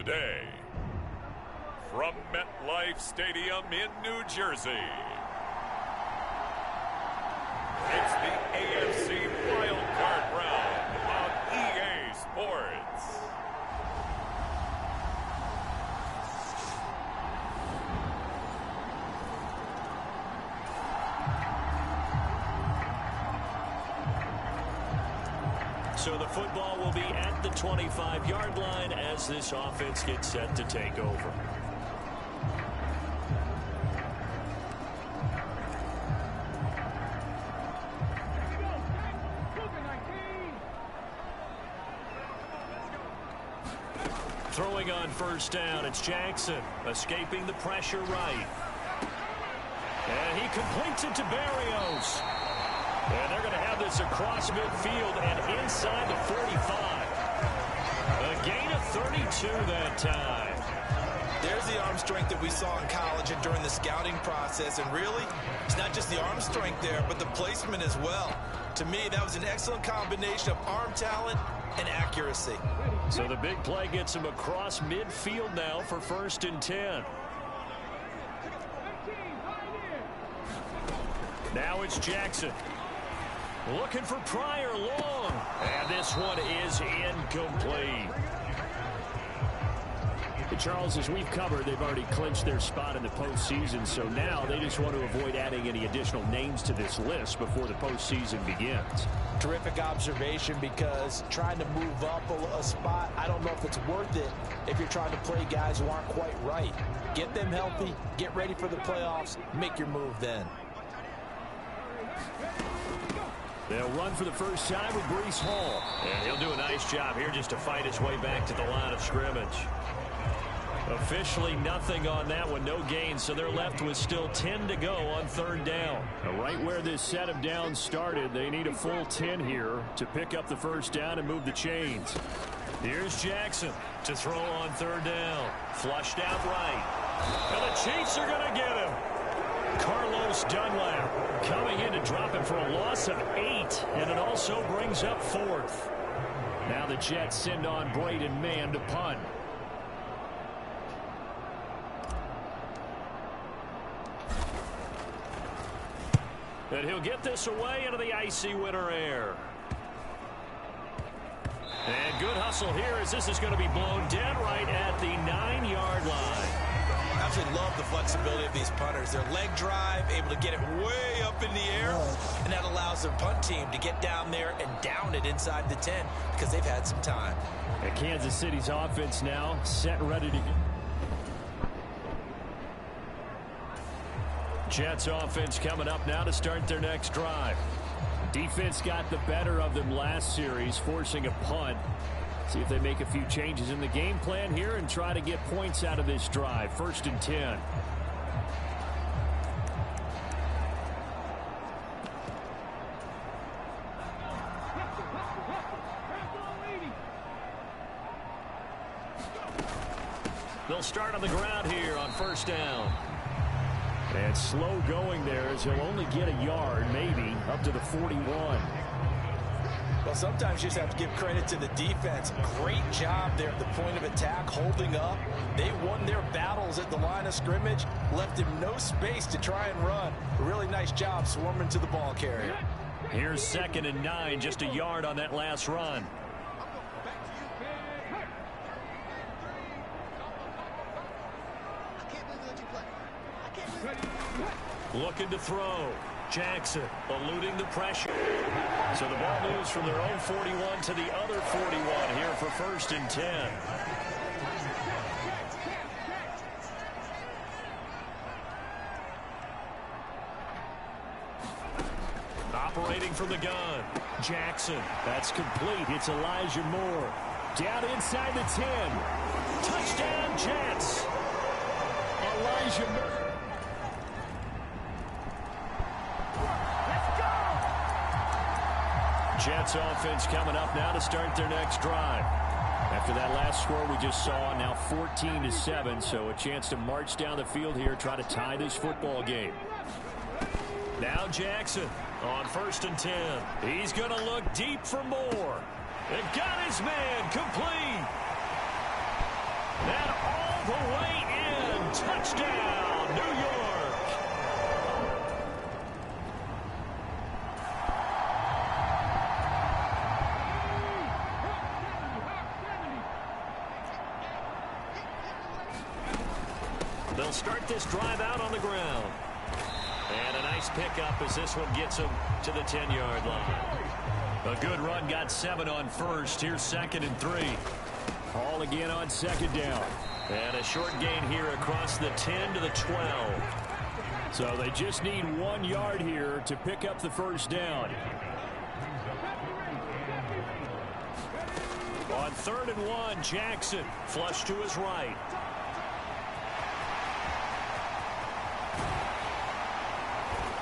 L: today. From MetLife Stadium in New Jersey, it's the AFC Wild Card Round on EA Sports.
H: So the football will be at the 25-yard line as this offense gets set to take over. Throwing on first down, it's Jackson, escaping the pressure right. And he completes it to Barrios. And they're going to have this across midfield and inside the 45. A gain of 32 that time.
M: There's the arm strength that we saw in college and during the scouting process. And really, it's not just the arm strength there, but the placement as well. To me, that was an excellent combination of arm talent and accuracy.
H: So the big play gets him across midfield now for 1st and 10. Now it's Jackson. Looking for Pryor long. And this one is incomplete. Charles, as we've covered, they've already clinched their spot in the postseason, so now they just want to avoid adding any additional names to this list before the postseason begins.
I: Terrific observation, because trying to move up a spot, I don't know if it's worth it if you're trying to play guys who aren't quite right. Get them healthy, get ready for the playoffs, make your move then.
H: They'll run for the first time with Breece Hall. And he'll do a nice job here just to fight his way back to the line of scrimmage. Officially nothing on that one, no gain, so they're left with still 10 to go on 3rd down. Now, right where this set of downs started, they need a full 10 here to pick up the first down and move the chains. Here's Jackson to throw on 3rd down. Flushed out right. And the Chiefs are going to get him. Carlos Dunlap coming in to drop him for a loss of 8, and it also brings up 4th. Now the Jets send on Braden Mann to punt. And he'll get this away into the icy winter air. And good hustle here as this is going to be blown dead right at the 9-yard line.
M: I absolutely love the flexibility of these punters. Their leg drive, able to get it way up in the air, and that allows their punt team to get down there and down it inside the 10 because they've had some time.
H: And Kansas City's offense now set and ready to go. Jets offense coming up now to start their next drive. Defense got the better of them last series, forcing a punt. See if they make a few changes in the game plan here and try to get points out of this drive. 1st and 10. They'll start on the ground here on 1st down. And slow going there as he'll only get a yard, maybe, up to the 41.
I: Well, sometimes you just have to give credit to the defense. Great job there at the point of attack, holding up. They won their battles at the line of scrimmage, left him no space to try and run. A really nice job swarming to the ball carrier.
H: Here's 2nd and 9, just a yard on that last run. Looking to throw. Jackson eluding the pressure. So the ball moves from their own 41 to the other 41 here for 1st and 10. Operating from the gun. Jackson. That's complete. It's Elijah Moore. Down inside the 10. Touchdown, Jets. Elijah Moore. Jets offense coming up now to start their next drive. After that last score we just saw, now 14-7, so a chance to march down the field here, try to tie this football game. Now Jackson on 1st and 10. He's going to look deep for Moore. And got his man complete. And all the way in. Touchdown, New York. They'll start this drive out on the ground. And a nice pickup as this one gets them to the 10-yard line. A good run got 7 on first. Here's 2nd and 3. All again on 2nd down. And a short gain here across the 10 to the 12. So they just need 1 yard here to pick up the first down. On 3rd and 1, Jackson flush to his right.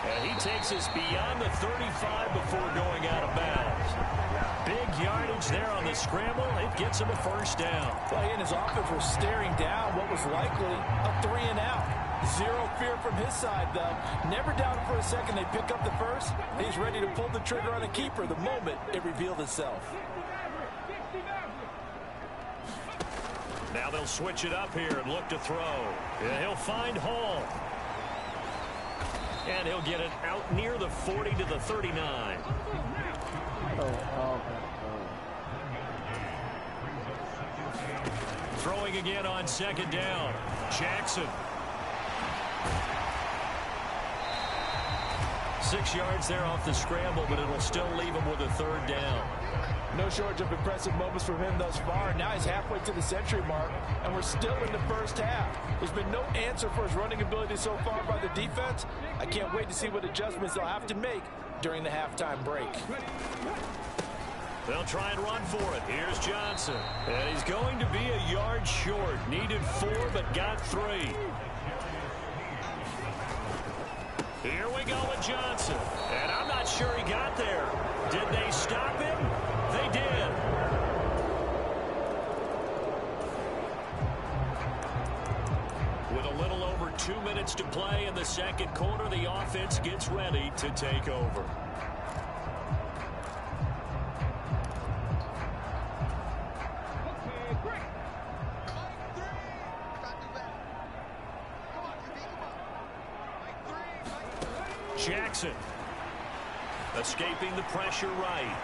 H: And he takes us beyond the 35 before going out of bounds. Big yardage there on the scramble. It gets him a first down.
I: Well, he and his offense were staring down what was likely a 3 and out. Zero fear from his side, though. Never doubted for a second they pick up the first. He's ready to pull the trigger on a keeper the moment it revealed itself.
H: Now they'll switch it up here and look to throw. Yeah, he'll find Hall. And he'll get it out near the 40 to the 39. Throwing again on 2nd down. Jackson. 6 yards there off the scramble, but it'll still leave him with a 3rd down.
I: No shortage of impressive moments from him thus far. Now he's halfway to the century mark, and we're still in the first half. There's been no answer for his running ability so far by the defense. I can't wait to see what adjustments they'll have to make during the halftime break.
H: They'll try and run for it. Here's Johnson. And he's going to be a yard short. Needed 4, but got 3. Here we go with Johnson. And I'm not sure he got there. Did they stop him? They did. With a little over 2 minutes to play in the 2nd quarter, the offense gets ready to take over. Jackson escaping the pressure right.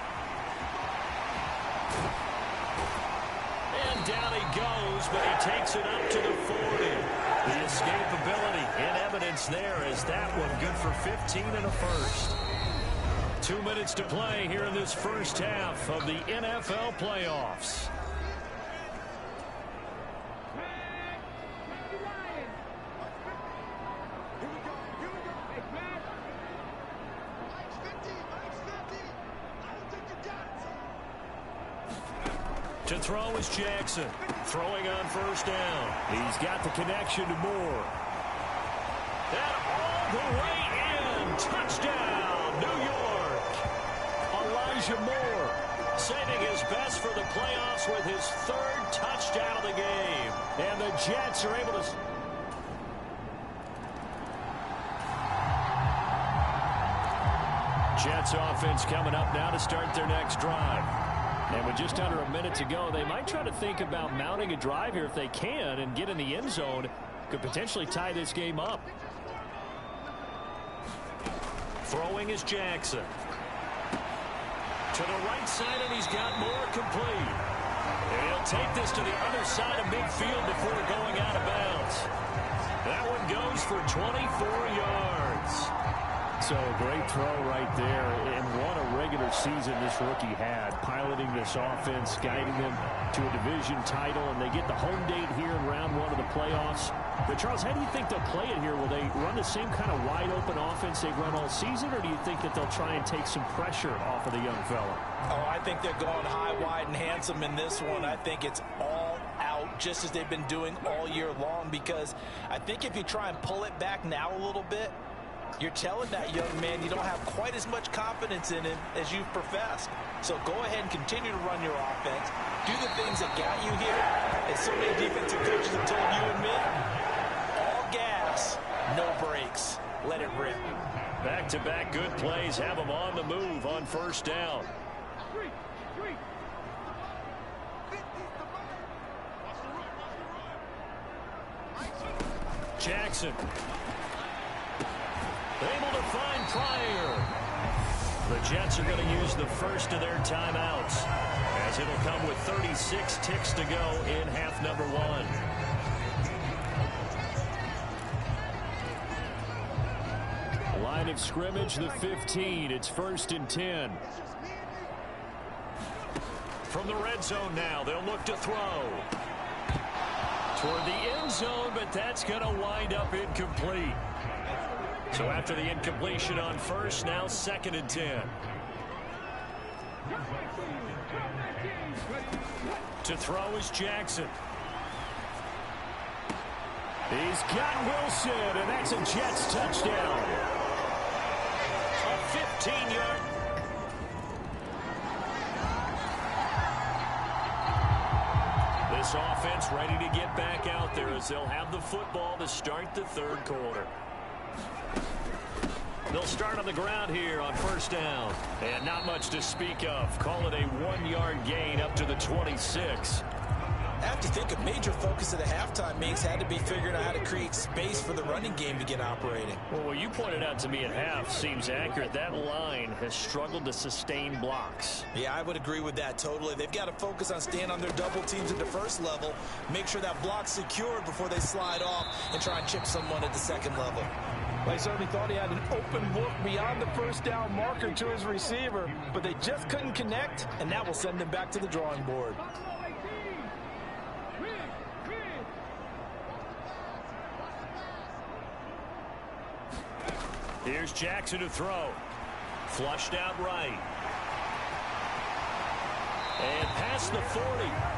H: And down he goes, but he takes it up to the 40. The escapability in evidence there as that one good for 15 and a first. 2 minutes to play here in this first half of the NFL playoffs. To throw is Jackson. Throwing on 1st down. He's got the connection to Moore. And all the way in. Touchdown, New York. Elijah Moore saving his best for the playoffs with his 3rd touchdown of the game. And the Jets are able to... Jets offense coming up now to start their next drive. And with just under a minute to go, they might try to think about mounting a drive here if they can and get in the end zone. Could potentially tie this game up. Throwing is Jackson. To the right side, and he's got Moore complete. And he'll take this to the other side of midfield before going out of bounds. That one goes for 24 yards.
N: So a great throw right there, and what a regular season this rookie had, piloting this offense, guiding them to a division title, and they get the home date here in round 1 of the playoffs. But Charles, how do you think they'll play it here? Will they run the same kind of wide-open offense they've run all season, or do you think that they'll try and take some pressure off of the young fella?
I: Oh, I think they're going high, wide, and handsome in this one. I think it's all out, just as they've been doing all year long, because I think if you try and pull it back now a little bit, you're telling that young man you don't have quite as much confidence in him as you've professed. So go ahead and continue to run your offense. Do the things that got you here. As so many defensive coaches have told you and me, all gas, no brakes. Let it rip.
H: Back-to-back good plays have them on the move on 1st down. Jackson. Able to find Pryor. The Jets are going to use the first of their timeouts, as it'll come with 36 ticks to go in half number 1. Line of scrimmage, the 15. It's 1st and 10. From the red zone now, they'll look to throw. Toward the end zone, but that's going to wind up incomplete. So after the incompletion on first, now 2nd and 10. To throw is Jackson. He's got Wilson, and that's a Jets touchdown. A 15-yard. This offense ready to get back out there as they'll have the football to start the 3rd quarter. They'll start on the ground here on 1st down. And not much to speak of. Call it a 1-yard gain up to the 26.
I: I have to think a major focus of the halftime meetings had to be figuring out how to create space for the running game to get operating.
H: Well, what you pointed out to me at half seems accurate. That line has struggled to sustain blocks.
I: Yeah, I would agree with that totally. They've got to focus on staying on their double teams at the first level, make sure that block's secured before they slide off and try and chip someone at the 2nd level.
K: They certainly thought he had an open look beyond the 1st down marker to his receiver, but they just couldn't connect, and that will send them back to the drawing board.
H: Here's Jackson to throw. Flushed out right. And past the 40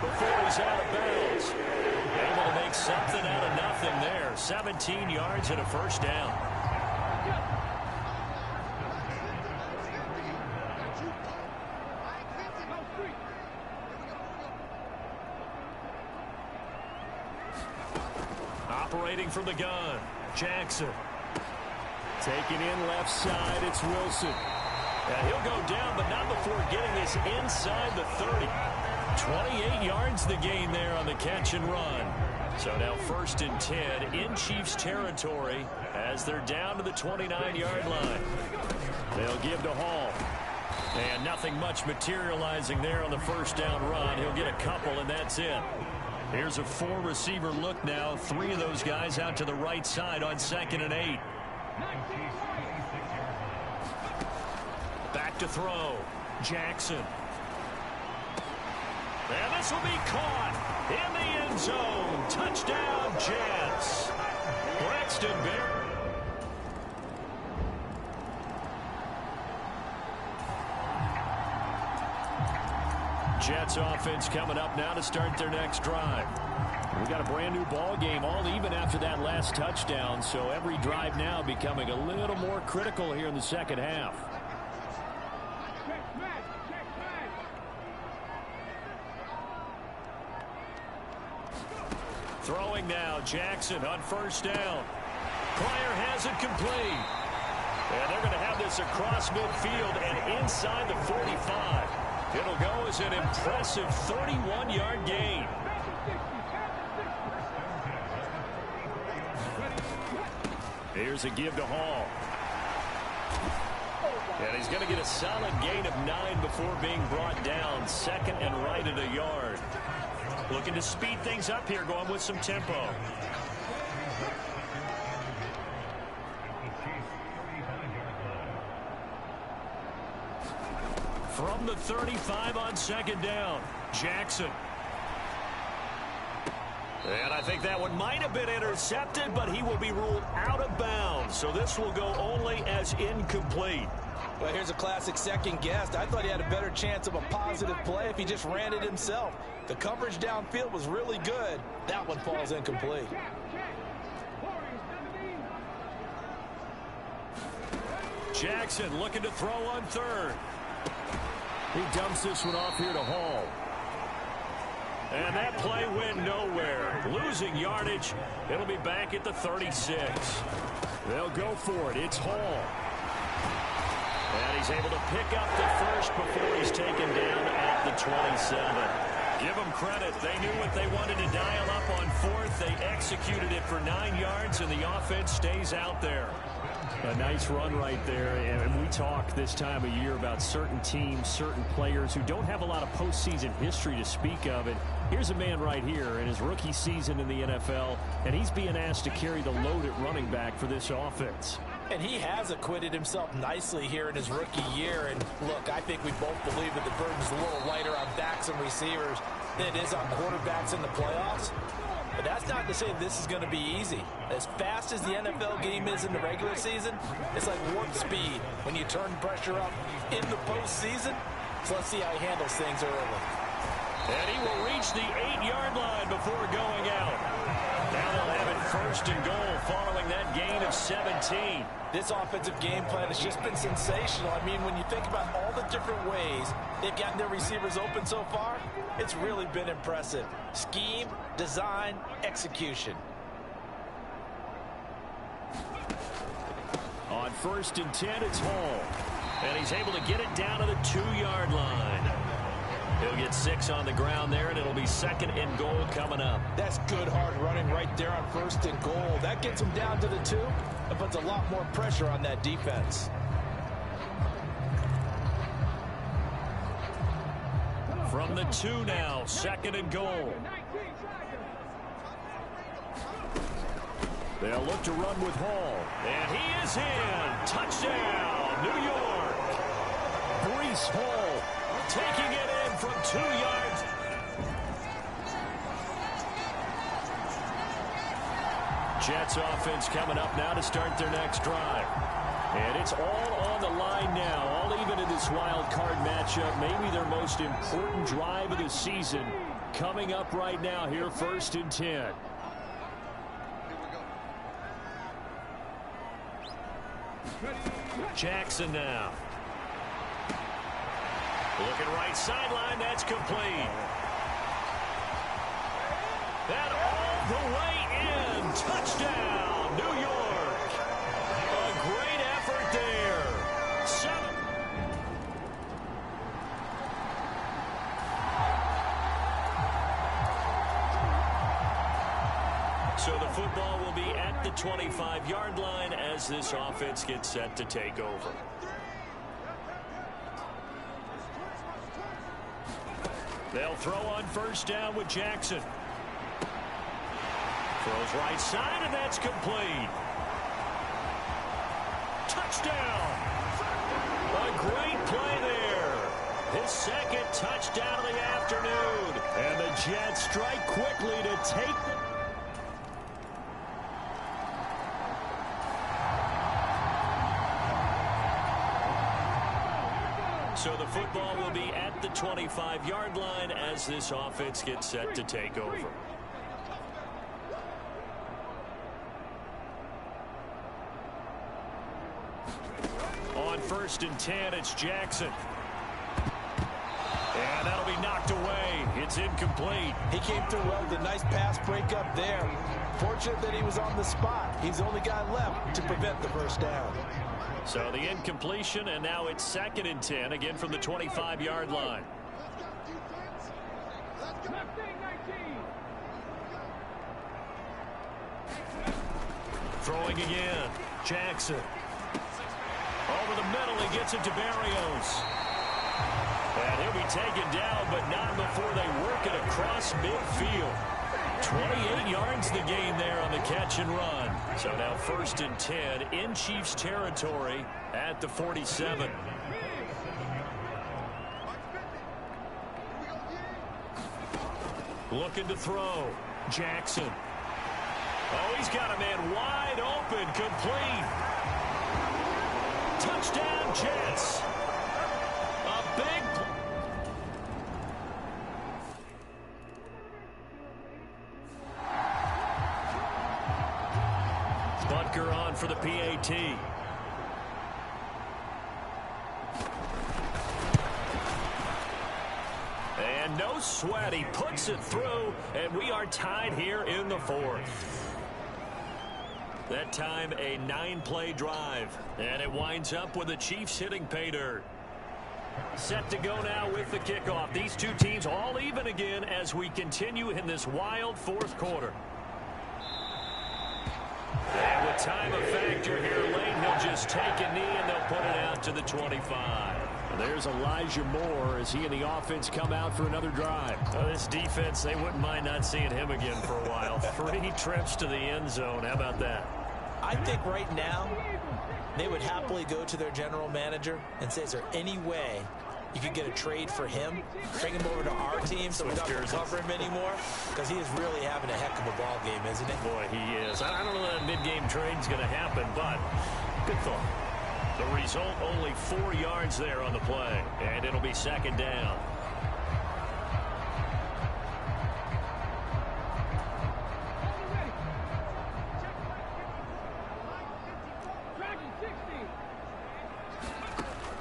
H: before he's out of bounds. Able to make something out of nothing there. 17 yards and a 1st down. Operating from the gun, Jackson. Taking in left side, it's Wilson. And he'll go down, but not before getting this inside the 30. 28 yards the gain there on the catch and run. So now 1st and 10 in Chiefs territory as they're down to the 29-yard line. They'll give to Hall. And nothing much materializing there on the 1st down run. He'll get a couple, and that's it. Here's a 4-receiver look now. 3 of those guys out to the right side on 2nd and 8. Back to throw. Jackson. And this will be caught in the end zone. Touchdown, Jets. Braxton Barrett. Jets offense coming up now to start their next drive. We got a brand new ball game, all even after that last touchdown, so every drive now becoming a little more critical here in the 2nd half. Throwing now, Jackson on 1st down. Pryor has it complete. And they're going to have this across midfield and inside the 45. It'll go as an impressive 31-yard gain. Here's a give to Hall. And he's going to get a solid gain of 9 before being brought down. 2nd and right at a yard. Looking to speed things up here, going with some tempo. From the 35 on 2nd down, Jackson. And I think that one might have been intercepted, but he will be ruled out of bounds. So this will go only as incomplete.
I: Well, here's a classic second guess. I thought he had a better chance of a positive play if he just ran it himself. The coverage downfield was really good. That one falls incomplete.
H: Jackson looking to throw on 3rd. He dumps this one off here to Hall. And that play went nowhere. Losing yardage. It'll be back at the 36. They'll go for it. It's Hall. And he's able to pick up the 1st before he's taken down at the 27. Give them credit. They knew what they wanted to dial up on fourth. They executed it for 9 yards, and the offense stays out there.
N: A nice run right there, and we talk this time of year about certain teams, certain players who don't have a lot of postseason history to speak of. And here's a man right here in his rookie season in the NFL, and he's being asked to carry the load at running back for this offense.
I: And he has acquitted himself nicely here in his rookie year. And look, I think we both believe that the burden's a little lighter on backs and receivers than it is on quarterbacks in the playoffs. But that's not to say this is going to be easy. As fast as the NFL game is in the regular season, it's like warp speed when you turn pressure up in the postseason. So let's see how he handles things early.
H: And he will reach the 8-yard line before going out. Now they'll have it first and goal following that gain of 17.
I: This offensive game plan has just been sensational. I mean, when you think about all the different ways they've gotten their receivers open so far, it's really been impressive. Scheme, design, execution.
H: On 1st and 10, it's Hall. And he's able to get it down to the 2-yard line. He'll get 6 on the ground there, and it'll be 2nd and goal coming up.
I: That's good hard running right there on 1st and goal. That gets him down to the 2 and puts a lot more pressure on that defense.
H: From the 2 now, 2nd and goal. They'll look to run with Hall. And he is in. Touchdown, New York. Breece Hall taking it in from 2 yards. Jets offense coming up now to start their next drive. And it's all on the line now, all even in this wild card matchup. Maybe their most important drive of the season coming up right now here, 1st and 10. Jackson now. Looking right sideline, that's complete. That all the way in. Touchdown, New York. A great effort there. 7. So the football will be at the 25-yard line as this offense gets set to take over. They'll throw on 1st down with Jackson. Throws right side, and that's complete. Touchdown. A great play there. His 2nd touchdown of the afternoon. And the Jets strike quickly to take the... So the football will be at the 25-yard line as this offense gets set to take over. On 1st and 10, it's Jackson. And that'll be knocked away. It's incomplete.
I: He came through well with a nice pass breakup there. Fortunate that he was on the spot. He's the only guy left to prevent the 1st down.
H: So the incompletion, and now it's 2nd and 10, again from the 25-yard line. Throwing again. Jackson. Over the middle, he gets it to Barrios. And he'll be taken down, but not before they work it across midfield. 28 yards the gain there on the catch and run. So now 1st and 10 in Chiefs territory at the 47. Looking to throw. Jackson. Oh, he's got a man wide open, complete. Touchdown, Jets. A big play. Butker on for the PAT. And no sweat. He puts it through, and we are tied here in the 4th. That time a 9-play drive, and it winds up with the Chiefs hitting pay dirt. Set to go now with the kickoff. These two teams all even again as we continue in this wild fourth quarter. And with time a factor here late, he'll just take a knee and they'll put it out to the 25.
N: There's Elijah Moore as he and the offense come out for another drive.
H: Well, this defense, they wouldn't mind not seeing him again for a while. 3 trips to the end zone. How about that?
I: I think right now they would happily go to their general manager and say, is there any way you could get a trade for him, bring him over to our team so we don't have to cover him anymore? Because he is really having a heck of a ball game, isn't he?
H: Boy, he is. I don't know that mid-game trade's going to happen, but good thought. The result, only 4 yards there on the play, and it'll be second down.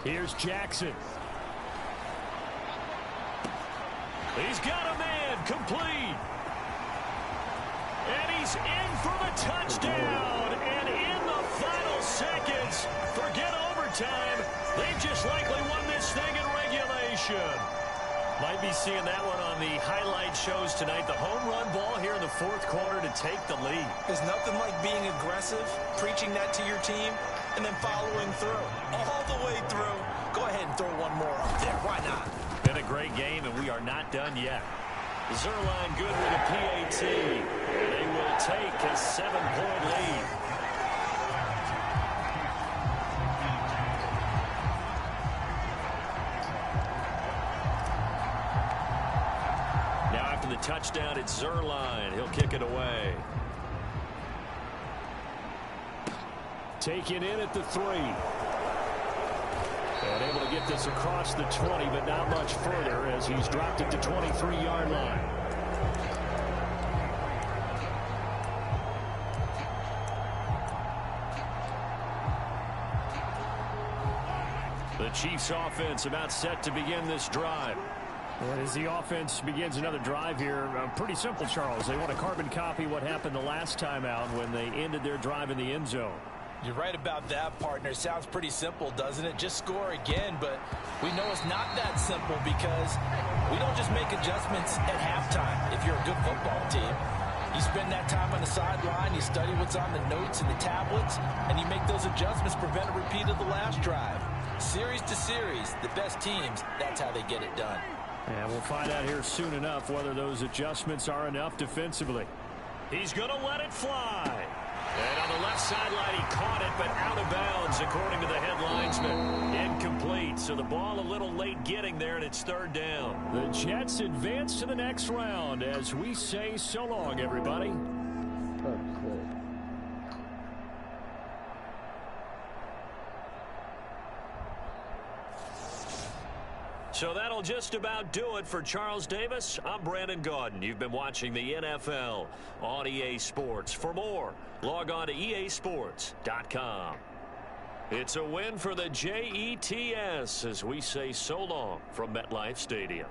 N: Here's Jackson.
H: He's got a man, complete. And he's in for the touchdown. And in the final seconds, forget overtime, they've just likely won this thing in regulation. Might be seeing that one on the highlight shows tonight. The home run ball here in the fourth quarter to take the lead.
M: There's nothing like being aggressive, preaching that to your team, and then following through. All the way through. Go ahead and throw one more up there. Why not?
H: Been a great game, and we are not done yet. Zerline good with a PAT. They will take a 7-point lead. Now after the touchdown, it's Zerline. He'll kick it away.
N: Taken in at the 3. And able to get this across the 20, but not much further as he's dropped it to 23-yard line.
H: The Chiefs offense about set to begin this drive.
N: And as the offense begins another drive here, pretty simple, Charles. They want to carbon copy what happened the last time out when they ended their drive in the end zone.
I: You're right about that, partner. Sounds pretty simple, doesn't it? Just score again, but we know it's not that simple because we don't just make adjustments at halftime if you're a good football team. You spend that time on the sideline, you study what's on the notes and the tablets, and you make those adjustments, prevent a repeat of the last drive. Series to series, the best teams, that's how they get it done.
N: And we'll find out here soon enough whether those adjustments are enough defensively.
H: He's going to let it fly. And on the left sideline, he caught it, but out of bounds, according to the head linesman. Incomplete, so the ball a little late getting there, and it's third down.
N: The Jets advance to the next round as we say so long, everybody.
H: So that'll just about do it for Charles Davis. I'm Brandon Gaudin. You've been watching the NFL on EA Sports. For more, log on to easports.com. It's a win for the Jets as we say so long from MetLife Stadium.